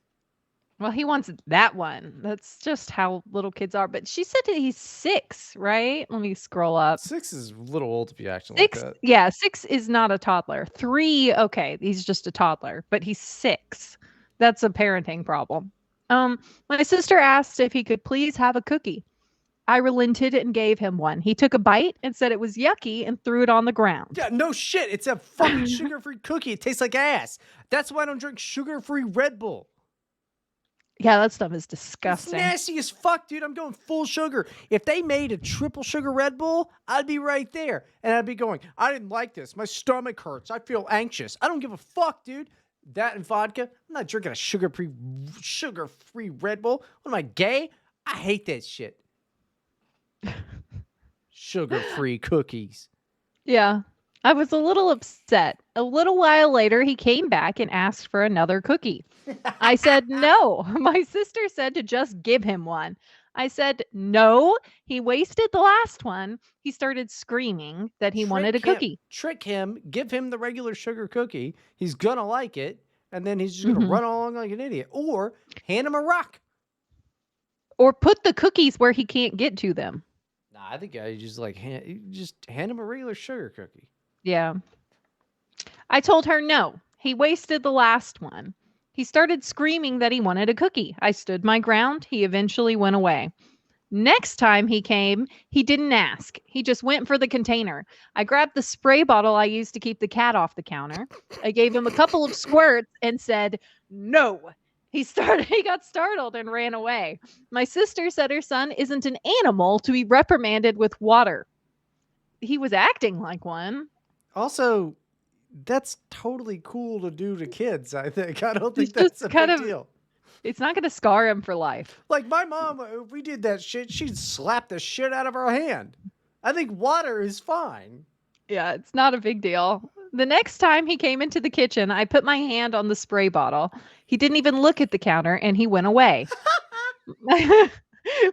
Well, he wants that one. That's just how little kids are. But she said that he's 6, right? Let me scroll up. 6 is a little old to be acting like 6, that. yeah, 6 is not a toddler. 3, okay, he's just a toddler, but he's 6. That's a parenting problem. My sister asked if he could please have a cookie. I relented and gave him one. He took a bite and said it was yucky and threw it on the ground. Yeah, no shit. It's a fucking sugar-free cookie. It tastes like ass. That's why I don't drink sugar-free Red Bull. Yeah, that stuff is It's disgusting. nasty as fuck, dude. I'm going full sugar. If they made a triple sugar Red Bull, I'd be right there. And I'd be going, I didn't like this. My stomach hurts. I feel anxious. I don't give a fuck, dude. That and vodka. I'm not drinking a sugar-free Red Bull. What am I, gay? I hate that shit. Sugar-free cookies. Yeah. I was a little upset. A little while later, he came back and asked for another cookie. I said no. My sister said to just give him one. I said no. He wasted the last one. He started screaming that he wanted a cookie. Trick him. Give him the regular sugar cookie. He's gonna like it. And then he's just gonna run along like an idiot. Or hand him a rock. Or put the cookies where he can't get to them. Nah, I think I just like just hand him a regular sugar cookie. Yeah. I told her no. He wasted the last one. He started screaming that he wanted a cookie. I stood my ground. He eventually went away. Next time he came, he didn't ask. He just went for the container. I grabbed the spray bottle I used to keep the cat off the counter. I gave him a couple of squirts and said, no. He got startled and ran away. My sister said her son isn't an animal to be reprimanded with water. He was acting like one. Also, that's totally cool to do to kids, I think. I don't think It's that's just a kind big of- deal. It's not going to scar him for life. Like my mom, if we did that shit, she'd slap the shit out of our hand. I think water is fine. Yeah, it's not a big deal. The next time he came into the kitchen, I put my hand on the spray bottle. He didn't even look at the counter and he went away.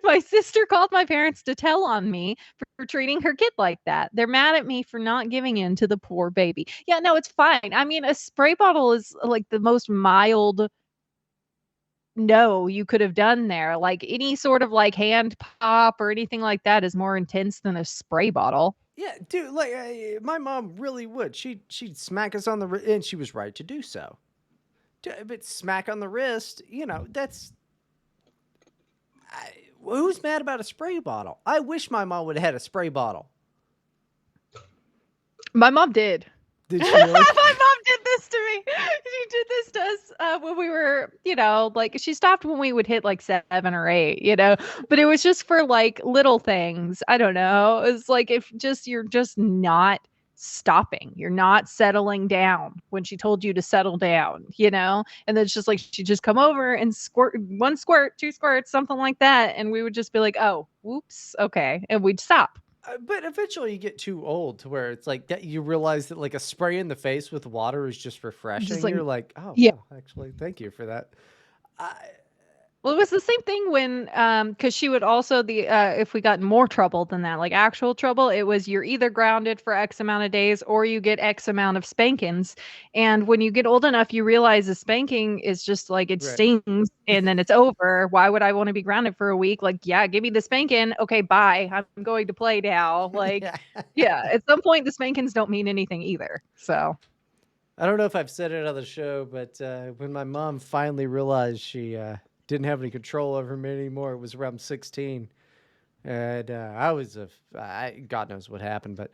My sister called my parents to tell on me for treating her kid like that. They're mad at me for not giving in to the poor baby. Yeah, no, it's fine. I mean, a spray bottle is like the most mild no you could have done there. Like any sort of like hand pop or anything like that is more intense than a spray bottle. Yeah, dude, like my mom really would. She'd smack us on the wrist, and she was right to do so. But smack on the wrist, that's who's mad about a spray bottle? I wish my mom would have had a spray bottle. My mom did. Did she really? My mom did this to me. She did this to us when we were, like she stopped when we would hit like 7 or 8, but it was just for like little things. I don't know. It was like if you're just not stopping, you're not settling down when she told you to settle down, and then it's just like she'd just come over and squirt 1 squirt, 2 squirts, something like that, and we would just be like, oh, whoops, okay, and we'd stop. But eventually you get too old to where it's like that you realize that like a spray in the face with water is just refreshing. You're like, oh, yeah. Wow, actually, thank you for that. Well, it was the same thing when, because she would also if we got in more trouble than that, like actual trouble, it was you're either grounded for X amount of days or you get X amount of spankings. And when you get old enough, you realize the spanking is just like it stings and then it's over. Why would I want to be grounded for a week? Like, yeah, give me the spanking. Okay, bye. I'm going to play now. Like, yeah, at some point the spankings don't mean anything either. So. I don't know if I've said it on the show, but when my mom finally realized she didn't have any control over me anymore, it was around 16. And I was God knows what happened, but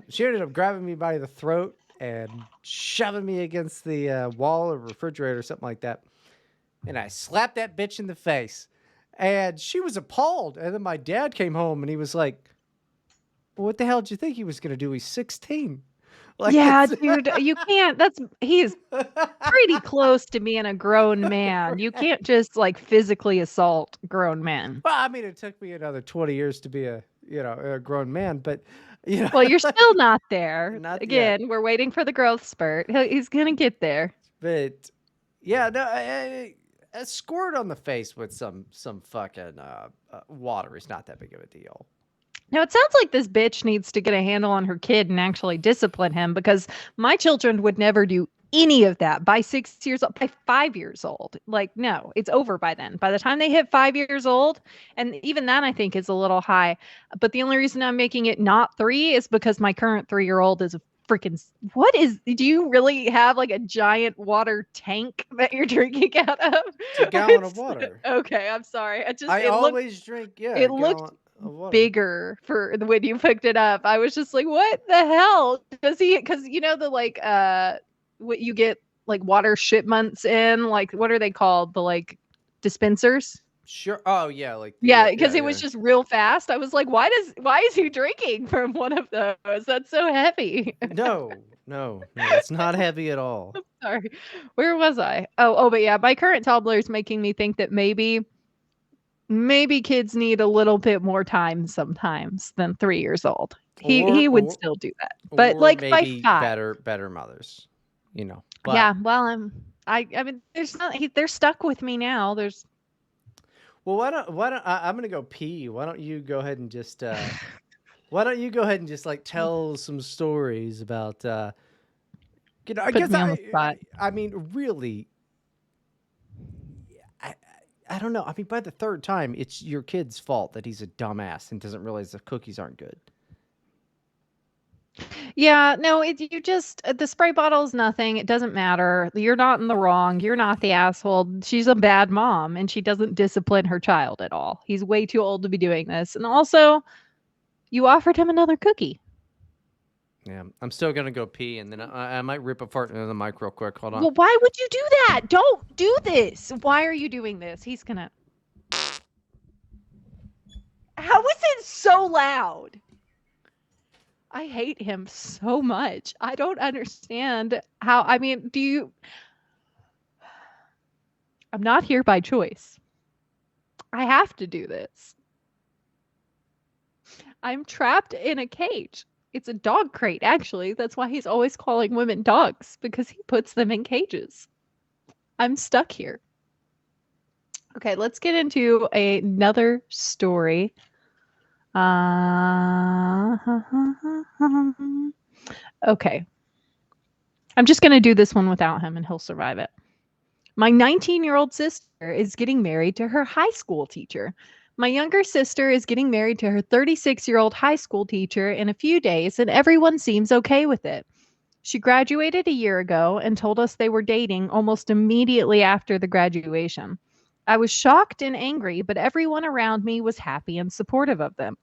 she ended up grabbing me by the throat and shoving me against the wall or refrigerator or something like that. And I slapped that bitch in the face. And she was appalled. And then my dad came home and he was like, well, what the hell did you think he was going to do? He's 16. Like, yeah, dude, you can't. He's pretty close to being a grown man. You can't just like physically assault grown men. Well, I mean, it took me another 20 years to be a grown man, but Well, you're still not there. Not Again, yet. we're waiting for the growth spurt. He's gonna get there. But yeah, no, a squirt on the face with some fucking water is not that big of a deal. Now, it sounds like this bitch needs to get a handle on her kid and actually discipline him because my children would never do any of that by 6 years old, by 5 years old. Like, no, it's over by then. By the time they hit 5 years old, and even that I think is a little high. But the only reason I'm making it not 3 is because my current 3-year-old is a freaking do you really have like a giant water tank that you're drinking out of? It's a gallon of water. Okay, I'm sorry. I always drink, it a looked gallon of water. bigger for when you picked it up. I was just like, what the hell? Because you know the like what you get like water shipments in, like what are they called? The like dispensers? Sure. Oh yeah, like Yeah, because it was just real fast. I was like, why is he drinking from one of those? That's so heavy. No, it's not heavy at all. Sorry. Where was I? But yeah, my current toddler is making me think that maybe kids need a little bit more time sometimes than 3 years old. He would still do that. But Or like by maybe 5. better mothers, you know. But Yeah, well, I mean there's not they're stuck with me now. There's well, why don't I'm gonna go pee. Why don't you go ahead and just why don't you go ahead and just like tell some stories about you know, I putting guess me on the spot. I mean really I I don't know. I mean by the third time it's your kid's fault that he's a dumbass and doesn't realize the cookies aren't good. Yeah, no, you just the spray bottle is nothing. It doesn't matter. You're not in the wrong. You're not the asshole. She's a bad mom and she doesn't discipline her child at all. He's way too old to be doing this. And also, you offered him another cookie. Yeah, I'm still gonna go pee, and then I might rip a fart into the mic real quick. Hold on. Well, why would you do that? Don't do this. Why are you doing this? He's gonna. How is it so loud? I hate him so much. I don't understand how. I mean, I'm not here by choice. I have to do this. I'm trapped in a cage. It's a dog crate, actually. That's why he's always calling women dogs, because he puts them in cages. I'm stuck here. Okay, let's get into another story. Okay. I'm just going to do this one without him and he'll survive it. My 19-year-old sister is getting married to her high school teacher. My younger sister is getting married to her 36-year-old high school teacher in a few days, and everyone seems okay with it. She graduated a year ago and told us they were dating almost immediately after the graduation. I was shocked and angry, but everyone around me was happy and supportive of them.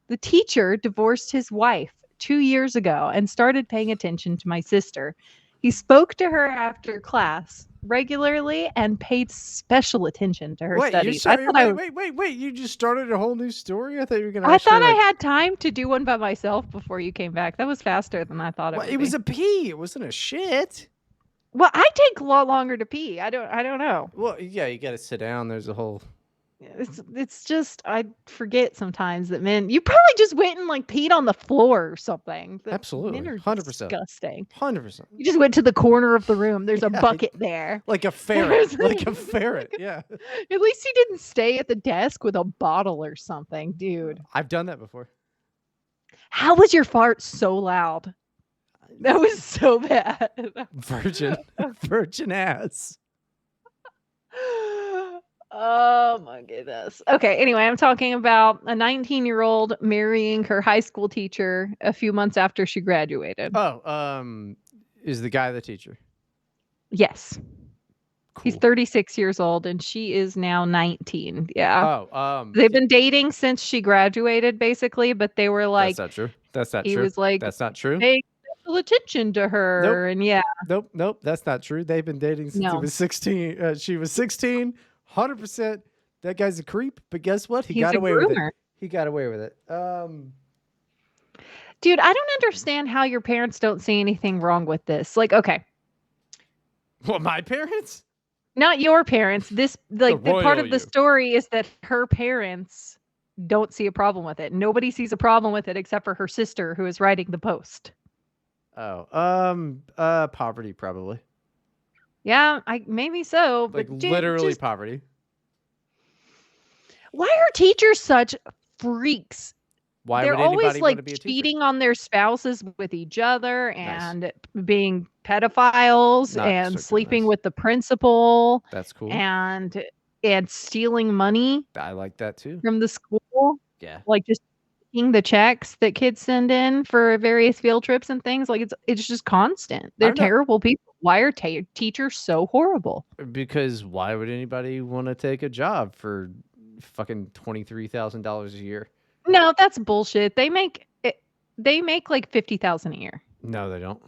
The teacher divorced his wife 2 years ago and started paying attention to my sister. He spoke to her after class regularly and paid special attention to her studies. Wait! You just started a whole new story. I thought you were gonna. I thought I had time to do one by myself before you came back. That was faster than I thought it would be. It was a pee. It wasn't a shit. Well, I take a lot longer to pee. I don't know. Well, yeah, you got to sit down. There's a whole. It's just I forget sometimes that men. You probably just went and like peed on the floor or something. Absolutely, men are 100%. disgusting. 100%. You just went to the corner of the room. There's a bucket there, like a ferret. Like a ferret. Yeah. At least he didn't stay at the desk with a bottle or something, dude. I've done that before. How was your fart so loud? That was so bad. Virgin ass. Oh my goodness. Okay, anyway, I'm talking about a 19-year-old marrying her high school teacher a few months after she graduated. Oh, is the guy the teacher? Yes. Cool. He's 36 years old and she is now 19. Yeah. Oh, they've been dating since she graduated basically, but they were like That's not true. That's not he true. was like That's not true. paying special attention to her and yeah. Nope, that's not true. They've been dating since he was 16. She was 16. 100%. That guy's a creep, but guess what? He got away with it. He got away with it. Dude, I don't understand how your parents don't see anything wrong with this. Like, okay. What, my parents? Not your parents. This like the part of the story is that her parents don't see a problem with it. Nobody sees a problem with it except for her sister who is writing the post. Oh, poverty probably. Yeah, maybe so. Like but dude, literally poverty. Why are teachers such freaks? Why they're would always anybody want like to be a teacher? cheating on their spouses with each other Nice. and being pedophiles Not and so good. sleeping Nice. with the principal That's cool. and stealing money I like that too. from the school, Yeah. like just taking the checks that kids send in for various field trips and things. Like it's just constant. I They're don't know. terrible people. Why are teachers so horrible? Because why would anybody want to take a job for fucking $23,000 a year? No, that's bullshit. They make it. They make like 50,000 a year. No, they don't.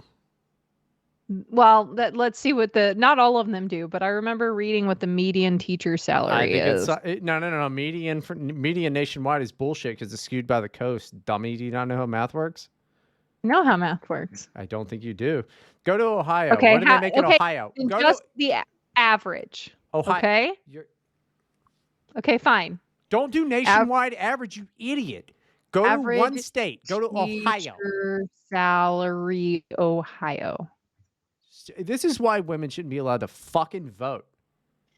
Well, let's see what not all of them do, but I remember reading what the median teacher I salary think it's is. no. Median nationwide is bullshit because it's skewed by the coast. Dummy, do you not know how math works? Know how math works. I don't think you do. Go to Ohio. Okay, What do they make in Ohio? then Go just to the average. Ohio. Okay? Okay, fine. Don't do nationwide average, you idiot. Go to one state. Go to Ohio. Salary, Ohio. This is why women shouldn't be allowed to fucking vote.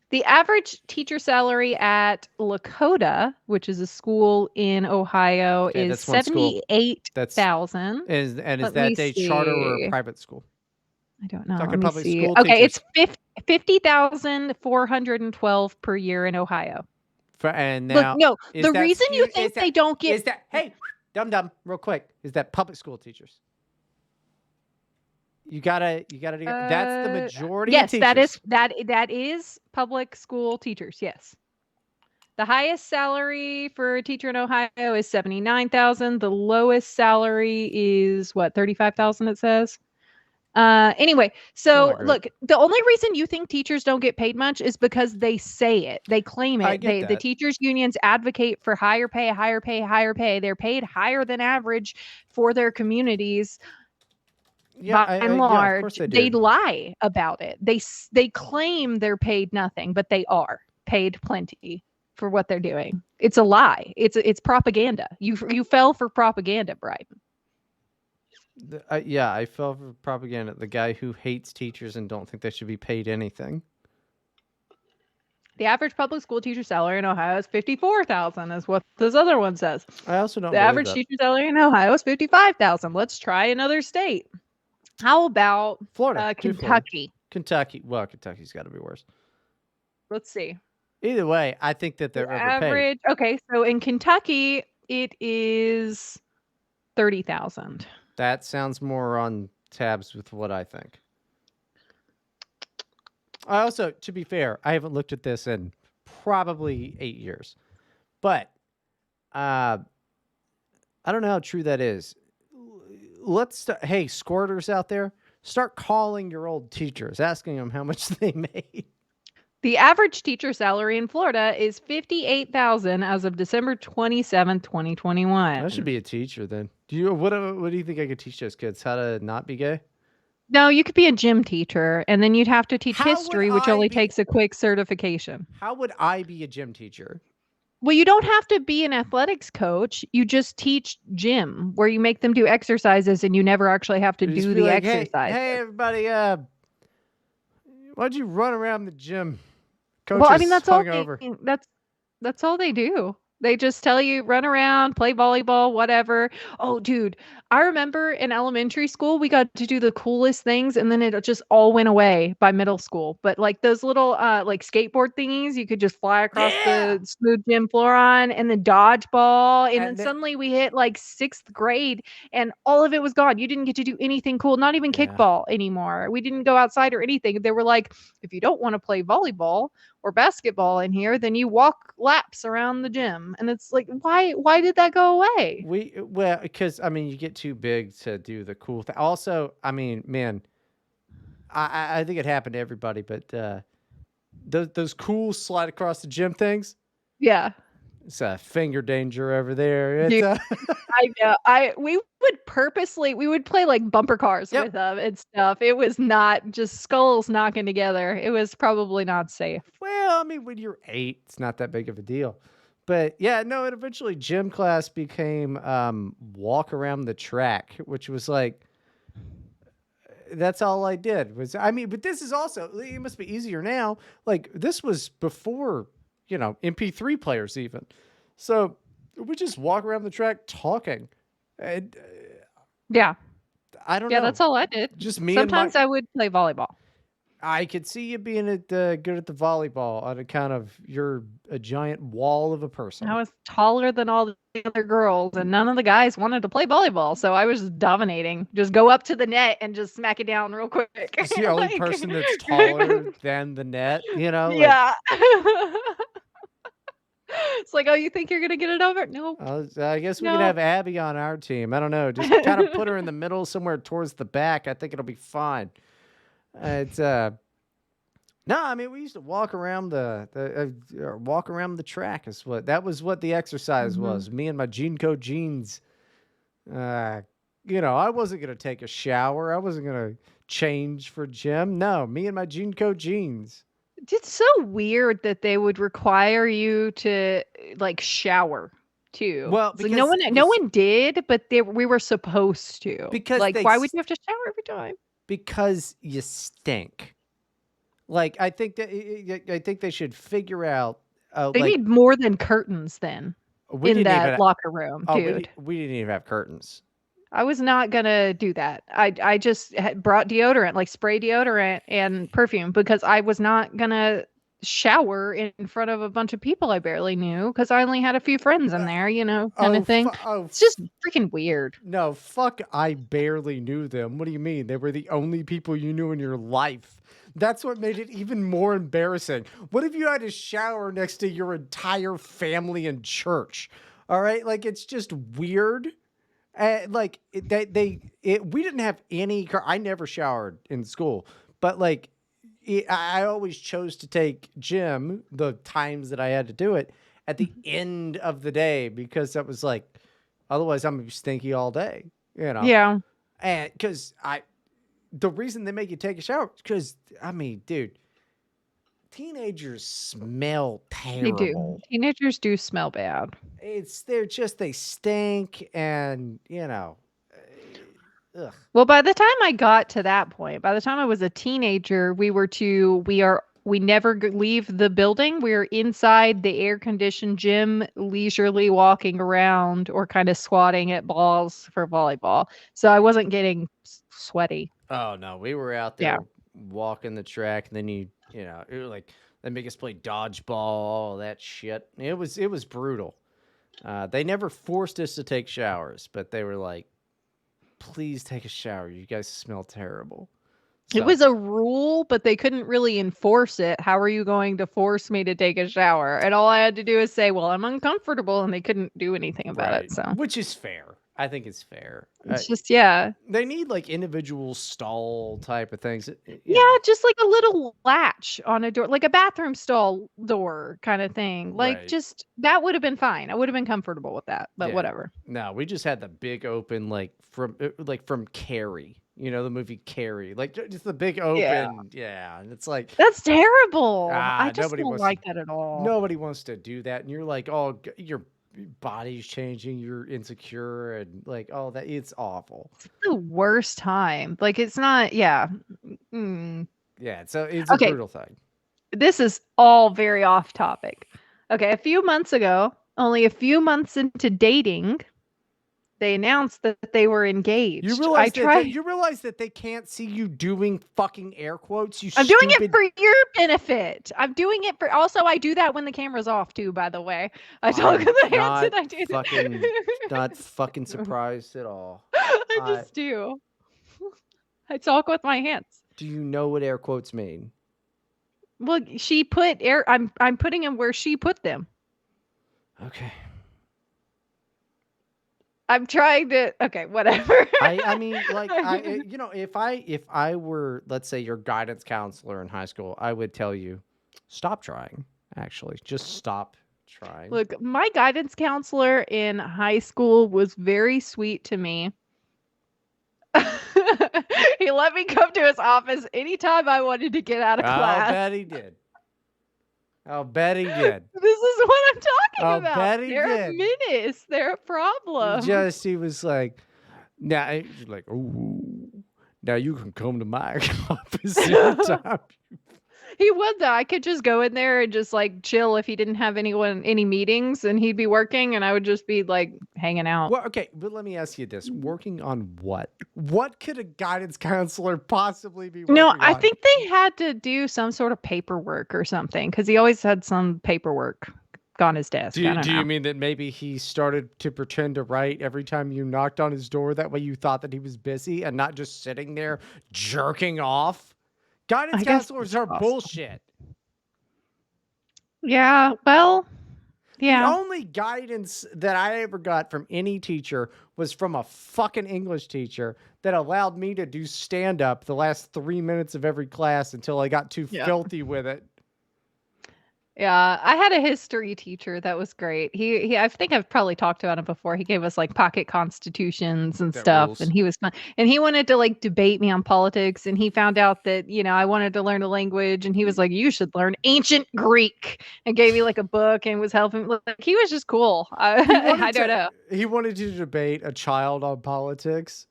The average teacher salary at Lakota, which is a school in Ohio, is $78,000. Is that a charter or a private school? I don't know. Talking Let me see. school Okay, teachers. it's 50,412 per year in Ohio. And now, look, no, the reason you think they don't get is that hey, dum real quick, is that public school teachers? You gotta do that's the majority. Yes, of teachers. that is public school teachers. Yes, the highest salary for a teacher in Ohio is 79,000. The lowest salary is what, 35,000? It says. Anyway, so look, the only reason you think teachers don't get paid much is because they say it. They claim it. The teachers unions advocate for higher pay, higher pay, higher pay. They're paid higher than average for their communities. Yeah, by and large, they lie about it. They claim they're paid nothing, but they are paid plenty for what they're doing. It's a lie. It's propaganda. You fell for propaganda, Bryden. Yeah, I fell for propaganda. The guy who hates teachers and don't think they should be paid anything. The average public school teacher salary in Ohio is $54,000, is what this other one says. I also don't. The average teacher salary in Ohio is $55,000. Let's try another state. How about Florida? Kentucky. Kentucky. Well, Kentucky's got to be worse. Let's see. Either way, I think that they're overpaid. Average. Okay, so in Kentucky, it is 30,000. That sounds more on tabs with what I think. I also, to be fair, I haven't looked at this in probably 8 years. But I don't know how true that is. Hey, squirters out there, start calling your old teachers, asking them how much they made. The average teacher salary in Florida is $58,000 as of December 27th, 2021. I should be a teacher then. What do you think I could teach those kids? How to not be gay? No, you could be a gym teacher, and then you'd have to teach history, which only takes a quick certification. How would I be a gym teacher? Well, you don't have to be an athletics coach. You just teach gym, where you make them do exercises, and you never actually have to do the exercise. Hey, everybody! Why'd you run around the gym? Well, I mean, that's all. That's all they do. They just tell you, run around, play volleyball, whatever. Oh, dude, I remember in elementary school, we got to do the coolest things, and then it just all went away by middle school. But like those little like skateboard thingies, you could just fly across the smooth gym floor on, and the dodgeball, and then suddenly we hit like 6th grade, and all of it was gone. You didn't get to do anything cool, not even kickball anymore. We didn't go outside or anything. They were like, if you don't want to play volleyball or basketball in here, then you walk laps around the gym. And it's like, why did that go away? Because I mean, you get too big to do the cool thing. Also, I mean, man, I think it happened to everybody, but those cool slide across the gym things. Yeah. It's a finger danger over there. Dude, I know. We would play like bumper cars with them and stuff. It was not just skulls knocking together. It was probably not safe. Well, I mean, when you're 8, it's not that big of a deal. But yeah, no, it eventually gym class became walk around the track, which was like, that's all I did was, I mean, but this is also, it must be easier now. Like this was before, MP3 players even. So We just walk around the track talking. And Yeah. I don't Yeah, know. that's all I did. Just me and Sometimes I would play volleyball. I could see you being good at the volleyball on account of you're a giant wall of a I person. was taller than all the other girls, and none of the guys wanted to play volleyball, so I was just dominating. Just go up to the net and just smack it down real quick. It's the only Like, person that's taller than the net, like yeah. It's like, oh, you think you're gonna get it over? Nope. I guess we can Nope. have Abby on our team. I don't know. Just kind of put her in the middle somewhere towards the back. I think it'll be fine. It's No, I mean we used to walk around the track is what that was what the exercise Mhm. was. Me and my Jeanco jeans. I wasn't gonna take a shower. I wasn't gonna change for gym. No, me and my Jeanco jeans. It's so weird that they would require you to, like, shower too. Well, It's like no one did, but we were supposed to. because Like, they why would you have to shower every time? because you stink. Like I think they should figure out. They Like need more than curtains then we in didn't even. that locker room, Oh, dude. we didn't even have curtains. I was not gonna do that. I just brought deodorant, like spray deodorant and perfume, because I was not gonna shower in front of a bunch of people I barely knew because I only had a few friends in there, kind of thing. It's just freaking weird. No, fuck, I barely knew them. What do you mean? They were the only people you knew in your life. That's what made it even more embarrassing. What if you had to shower next to your entire family in church? All right, like it's just weird. We didn't have any. I never showered in school, but like I always chose to take gym the times that I had to do it at the end of the day because that was like, otherwise I'm gonna be stinky all day, Yeah, And the reason they make you take a shower because I mean, dude, teenagers smell they do. terrible. Teenagers do smell bad. They stink and ugh. Well, by the time I got to that point, by the time I was a teenager, we never leave the building. We're inside the air-conditioned gym, leisurely walking around or kind of swatting at balls for volleyball. So I wasn't getting sweaty. Oh no, we were out Yeah. there walking the track, and then it was like they make us play dodgeball, all that shit. It was brutal. They never forced us to take showers, but they were like, "Please take a shower. You guys smell terrible." It was a rule, but they couldn't really enforce it. How are you going to force me to take a shower? And all I had to do is say, "Well, I'm uncomfortable," and they couldn't do anything about it. So, which is fair. I think it's fair. it's just, yeah. They need like individual stall type of things. Yeah, just like a little latch on a door, like a bathroom stall door kind of thing. Like, Right. just that would have been fine. I would have been comfortable with that, but Yeah. whatever. No, we just had the big open, like from Carrie. The movie Carrie, like just the big open. Yeah, and it's like That's terrible. I just nobody don't wants like that at all. nobody wants to do that, and you're like, oh, your body's changing, you're insecure, and like, oh, that it's awful. It's the worst time. Like, it's not, yeah. Mm. Yeah, so it's a Okay. brutal thing. This is all very off topic. Okay, a few months ago, only a few months into dating, they announced that they were engaged. You realize that they can't see you doing fucking air quotes. I'm doing it for your benefit. I'm doing it for. Also, I do that when the camera's off too. By the way, I talk with my hands and I do. Not fucking surprised at all. I just do. I talk with my hands. Do you know what air quotes mean? Well, she put air. I'm putting them where she put them. Okay. I'm trying to. Okay, whatever. I mean, like, if I were, let's say, your guidance counselor in high school, I would tell you, stop trying. Actually, just stop trying. Look, my guidance counselor in high school was very sweet to me. He let me come to his office anytime I wanted to get out of class. I'll bet he did. I'll bet he did. This is what I'm talking about. Bet he They're a menace. They're a problem. He was like, now he's like, oh, now you can come to my office anytime. He would though. I could just go in there and just like chill if he didn't have any meetings and he'd be working and I would just be like hanging out. Well, okay, but let me ask you this: working on what? What could a guidance counselor possibly be No, working I on? think they had to do some sort of paperwork or something because he always had some paperwork on his desk. I don't Do you know. mean that maybe he started to pretend to write every time you knocked on his door? That way you thought that he was busy and not just sitting there jerking off? Guidance I guess counselors that's are possible. bullshit. Yeah, well, The yeah. only guidance that I ever got from any teacher was from a fucking English teacher that allowed me to do stand up the last 3 minutes of every class until I got too Yeah. filthy with it. Yeah, I had a history teacher that was great. He I think I've probably talked about it before. He gave us like pocket constitutions and That stuff, rules. and he was fun. And he wanted to like debate me on politics, and he found out that, I wanted to learn a language, and he was like, "You should learn ancient Greek," and gave me like a book and was helping. Like, he was just cool. He I wanted don't to know. he wanted to debate a child on politics.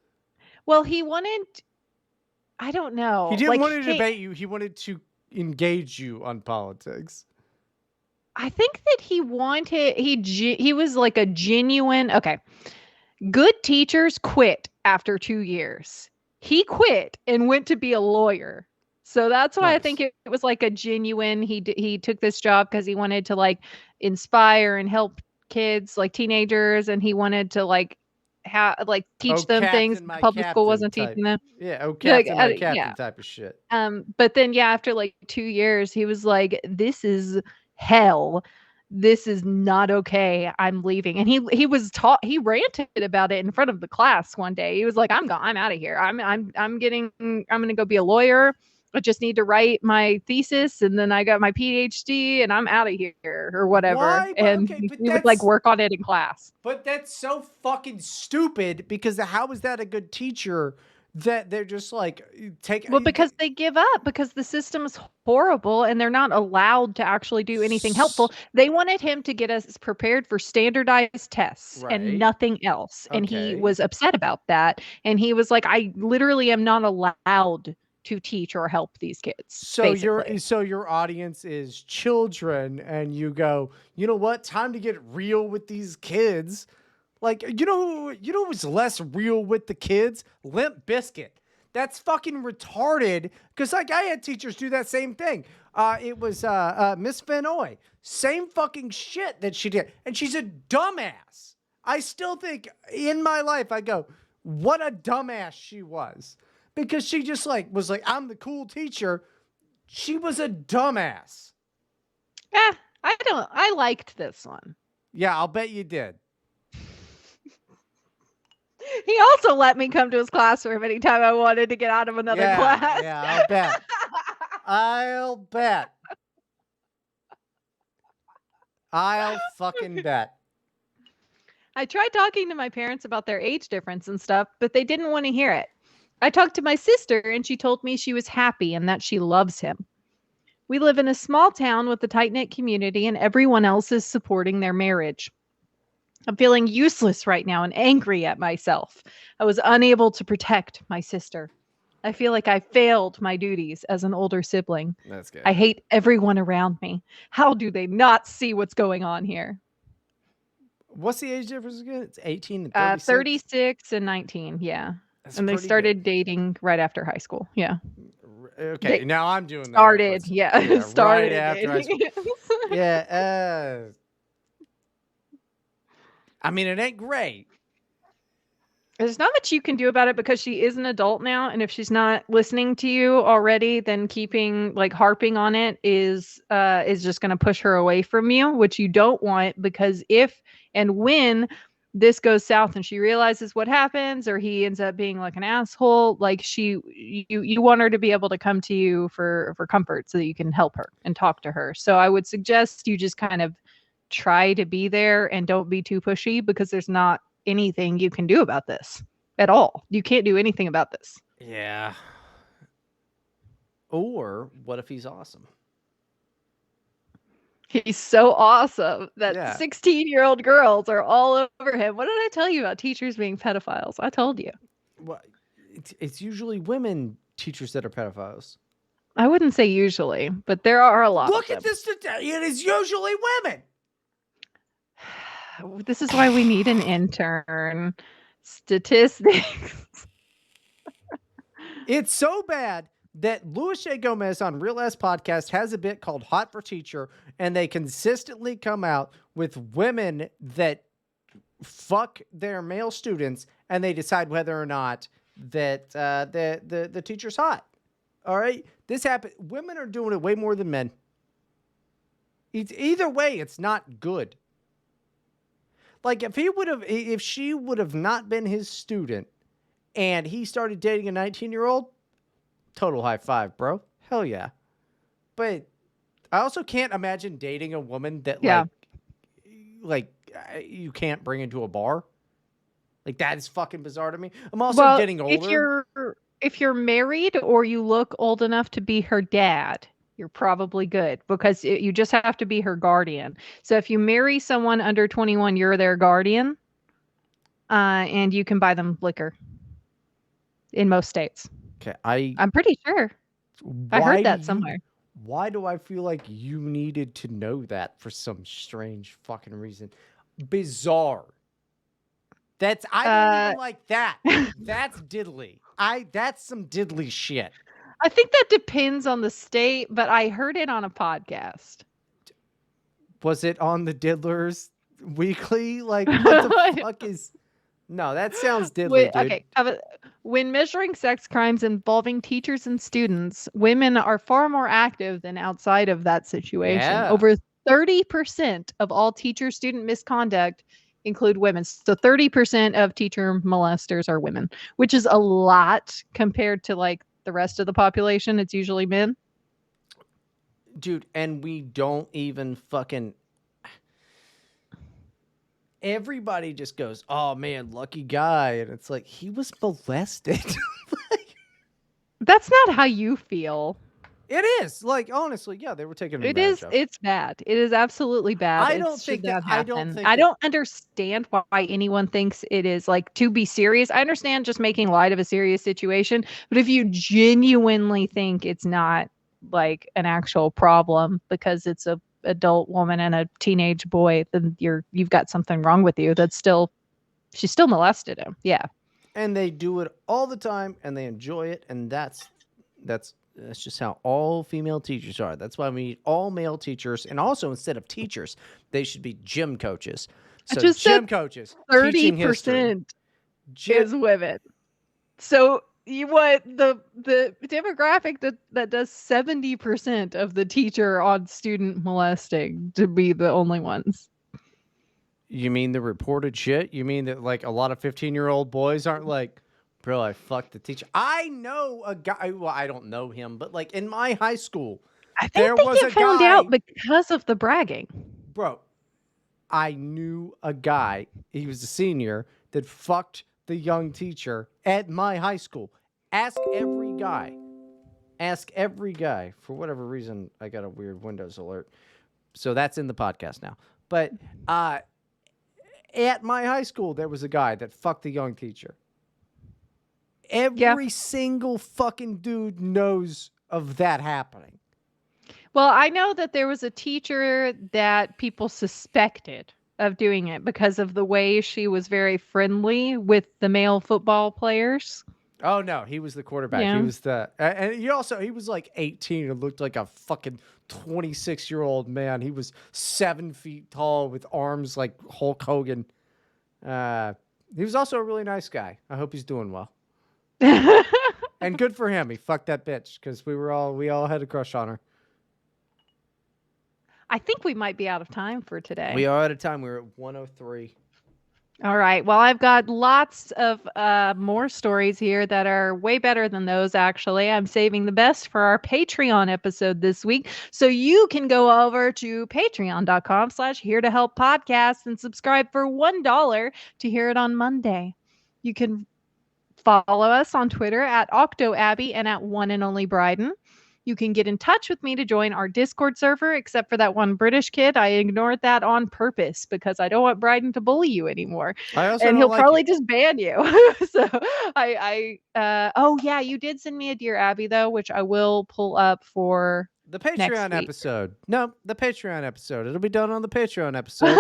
Well, he wanted. I don't He know. didn't Like want to he, debate you. He wanted to engage you on politics. I think that he was like a genuine. Okay. Good teachers quit after 2 years. He quit and went to be a lawyer. So that's why I think Nice. it was like a genuine he took this job because he wanted to like inspire and help kids, like teenagers, and he wanted to like Oh, teach them things captain, the my public school captain wasn't type. teaching them. Yeah, oh, Like, captain, my yeah. captain type of shit. But then yeah, after like 2 years, he was like, "This is hell. This is not okay. I'm leaving." And he ranted about it in front of the class one day. He was like, "I'm gone. I'm out of here. I'm gonna go be a lawyer. I just need to write my thesis and then I got my PhD and I'm out of here or whatever." Why? But And okay, he would like work on it in class. but that's so fucking stupid because how is that a good teacher that they're just like Well, because they give up because the system is horrible and they're not allowed to actually do anything helpful. They wanted him to get us prepared for standardized tests and right? nothing else. And he Okay. was upset about that. And he was like, I literally am not allowed to teach or help these kids, basically. So your audience is children and you go, "You know what? Time to get real with these kids." Like, you know who's less real with the kids? Limp Biscuit. That's fucking retarded. Because like I had teachers do that same thing. It was Miss Vanoy. Same fucking shit that she did, and she's a dumbass. I still think in my life I go, what a dumbass she was, because she just like was like, I'm the cool teacher. She was a dumbass. Eh, I liked this one. Yeah, I'll bet you did. He also let me come to his classroom anytime I wanted to get out of another Yeah, class. yeah, I'll bet. I'll bet. I'll fucking bet. I tried talking to my parents about their age difference and stuff, but they didn't want to hear it. I talked to my sister and she told me she was happy and that she loves him. We live in a small town with a tight knit community and everyone else is supporting their marriage. I'm feeling useless right now and angry at myself. I was unable to protect my sister. I feel like I failed my duties as an older sibling. That's good. I hate everyone around me. How do they not see what's going on here? What's the age difference again? It's 18 and 36. 36 and 19, yeah. That's And they pretty good. started dating right after high school. Yeah. Okay, They now I'm doing the air started, quotes. yeah, Yeah, right started after high dating. school. Yeah, I mean, it ain't great. There's not much you can do about it because she is an adult now, and if she's not listening to you already, then keeping like harping on it is just going to push her away from you, which you don't want because if and when this goes south and she realizes what happens or he ends up being like an asshole, like you want her to be able to come to you for comfort so that you can help her and talk to her. So I would suggest you just kind of try to be there and don't be too pushy because there's not anything you can do about this at all. You can't do anything about this. Yeah. Or what if he's awesome? He's so awesome that Yeah. 16-year-old girls are all over him. What did I tell you about teachers being pedophiles? I told you. Well, it's usually women teachers that are pedophiles. I wouldn't say usually, but there are a lot of Look at them. this. It is usually women. This is why we need an intern. Statistics. It's so bad that Luis J. Gomez on Real Ass Podcast has a bit called Hot for Teacher, and they consistently come out with women that fuck their male students, and they decide whether or not that the teacher's hot. All right, this happened. Women are doing it way more than men. Either way, it's not good. Like if she would have not been his student, and he started dating a 19-year-old, total high five, bro. Hell yeah. But I also can't imagine dating a woman that Yeah. like you can't bring into a bar. Like that is fucking bizarre to me. I'm also getting older. If you're married or you look old enough to be her dad, you're probably good because you just have to be her guardian. So if you marry someone under 21, you're their guardian, and you can buy them liquor in most states. Okay, I'm pretty sure. I heard that somewhere. Why do I feel like you needed to know that for some strange fucking reason? Bizarre. I don't even like that. That's diddly. That's some diddly shit. I think that depends on the state, but I heard it on a podcast. Was it on the Diddlers Weekly? Like, what the fuck is... No, that sounds diddly, dude. Okay. When measuring sex crimes involving teachers and students, women are far more active than outside of that situation. Yeah. Over 30% of all teacher-student misconduct include women. So 30% of teacher molesters are women, which is a lot compared to like the rest of the population. It's usually men. Dude, and we don't even fucking... Everybody just goes, oh man, lucky guy. And it's like, he was molested. That's not how you feel. It is. Like, honestly, yeah, they were taking advantage of. It's bad. It is absolutely bad. I don't think that happen. I don't understand why anyone thinks it is like to be serious. I understand just making light of a serious situation, but if you genuinely think it's not like an actual problem because it's a adult woman and a teenage boy, then you've got something wrong with you. She still molested him. Yeah. And they do it all the time and they enjoy it, and that's just how all female teachers are. That's why we need all male teachers, and also instead of teachers, they should be gym coaches. So just gym coaches, 30% is women. So you want the demographic that does 70% of the teacher on student molesting to be the only ones. You mean the reported shit? You mean that like a lot of 15-year-old boys aren't like, bro, I fucked the teacher. I know a guy. Well, I don't know him, but like in my high school, I think they get found out because of the bragging. Bro, I knew a guy. He was a senior that fucked the young teacher at my high school. Ask every guy. For whatever reason, I got a weird Windows alert. So that's in the podcast now. But at my high school, there was a guy that fucked the young teacher. Every single fucking dude knows of that happening. Well, I know that there was a teacher that people suspected of doing it because of the way she was very friendly with the male football players. Oh no, he was the quarterback. Yeah. He was and he was like 18 and looked like a fucking 26-year-old man. He was 7 feet tall with arms like Hulk Hogan. He was also a really nice guy. I hope he's doing well. And good for him. He fucked that bitch because we all had a crush on her. I think we might be out of time for today. We are out of time. We're at 1:03. All right. Well, I've got lots of more stories here that are way better than those, actually. I'm saving the best for our Patreon episode this week. So you can go over to patreon.com/HereToHelpPodcast and subscribe for $1 to hear it on Monday. You can follow us on Twitter at OctoAbby and at One and Only Bryden. You can get in touch with me to join our Discord server, except for that one British kid. I ignored that on purpose because I don't want Bryden to bully you anymore. I also And don't he'll like probably you. just ban you. So oh yeah, you did send me a Dear Abby though, which I will pull up for The next Patreon week. episode. No, the Patreon episode. It'll be done on the Patreon episode.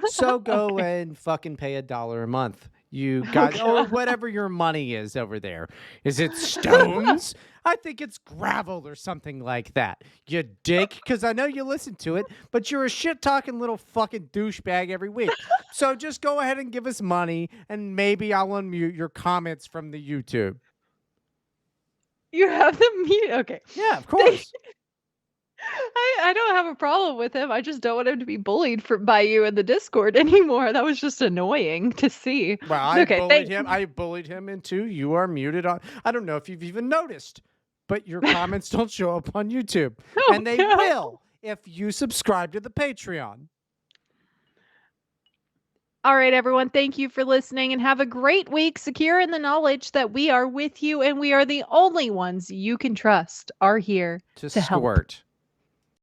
So go Okay. and fucking pay $1 a month. You Oh got, or god. whatever your money is over there. Is it stones? I think it's gravel or something like that. You dick, because I know you listen to it, but you're a shit talking little fucking douchebag every week. So just go ahead and give us money, and maybe I'll unmute your comments from the YouTube. You have the mute. Okay. Yeah, of Thank course. I don't have a problem with him. I just don't want him to be bullied by you in the Discord anymore. That was just annoying to see. Well, Okay, thank I bullied him into you are muted on. I don't know if you've even noticed, but your comments don't show up on YouTube, Oh, and they no. will if you subscribe to the Patreon. All right, everyone. Thank you for listening and have a great week. Secure in the knowledge that we are with you and we are the only ones you can trust are here To to help. squirt.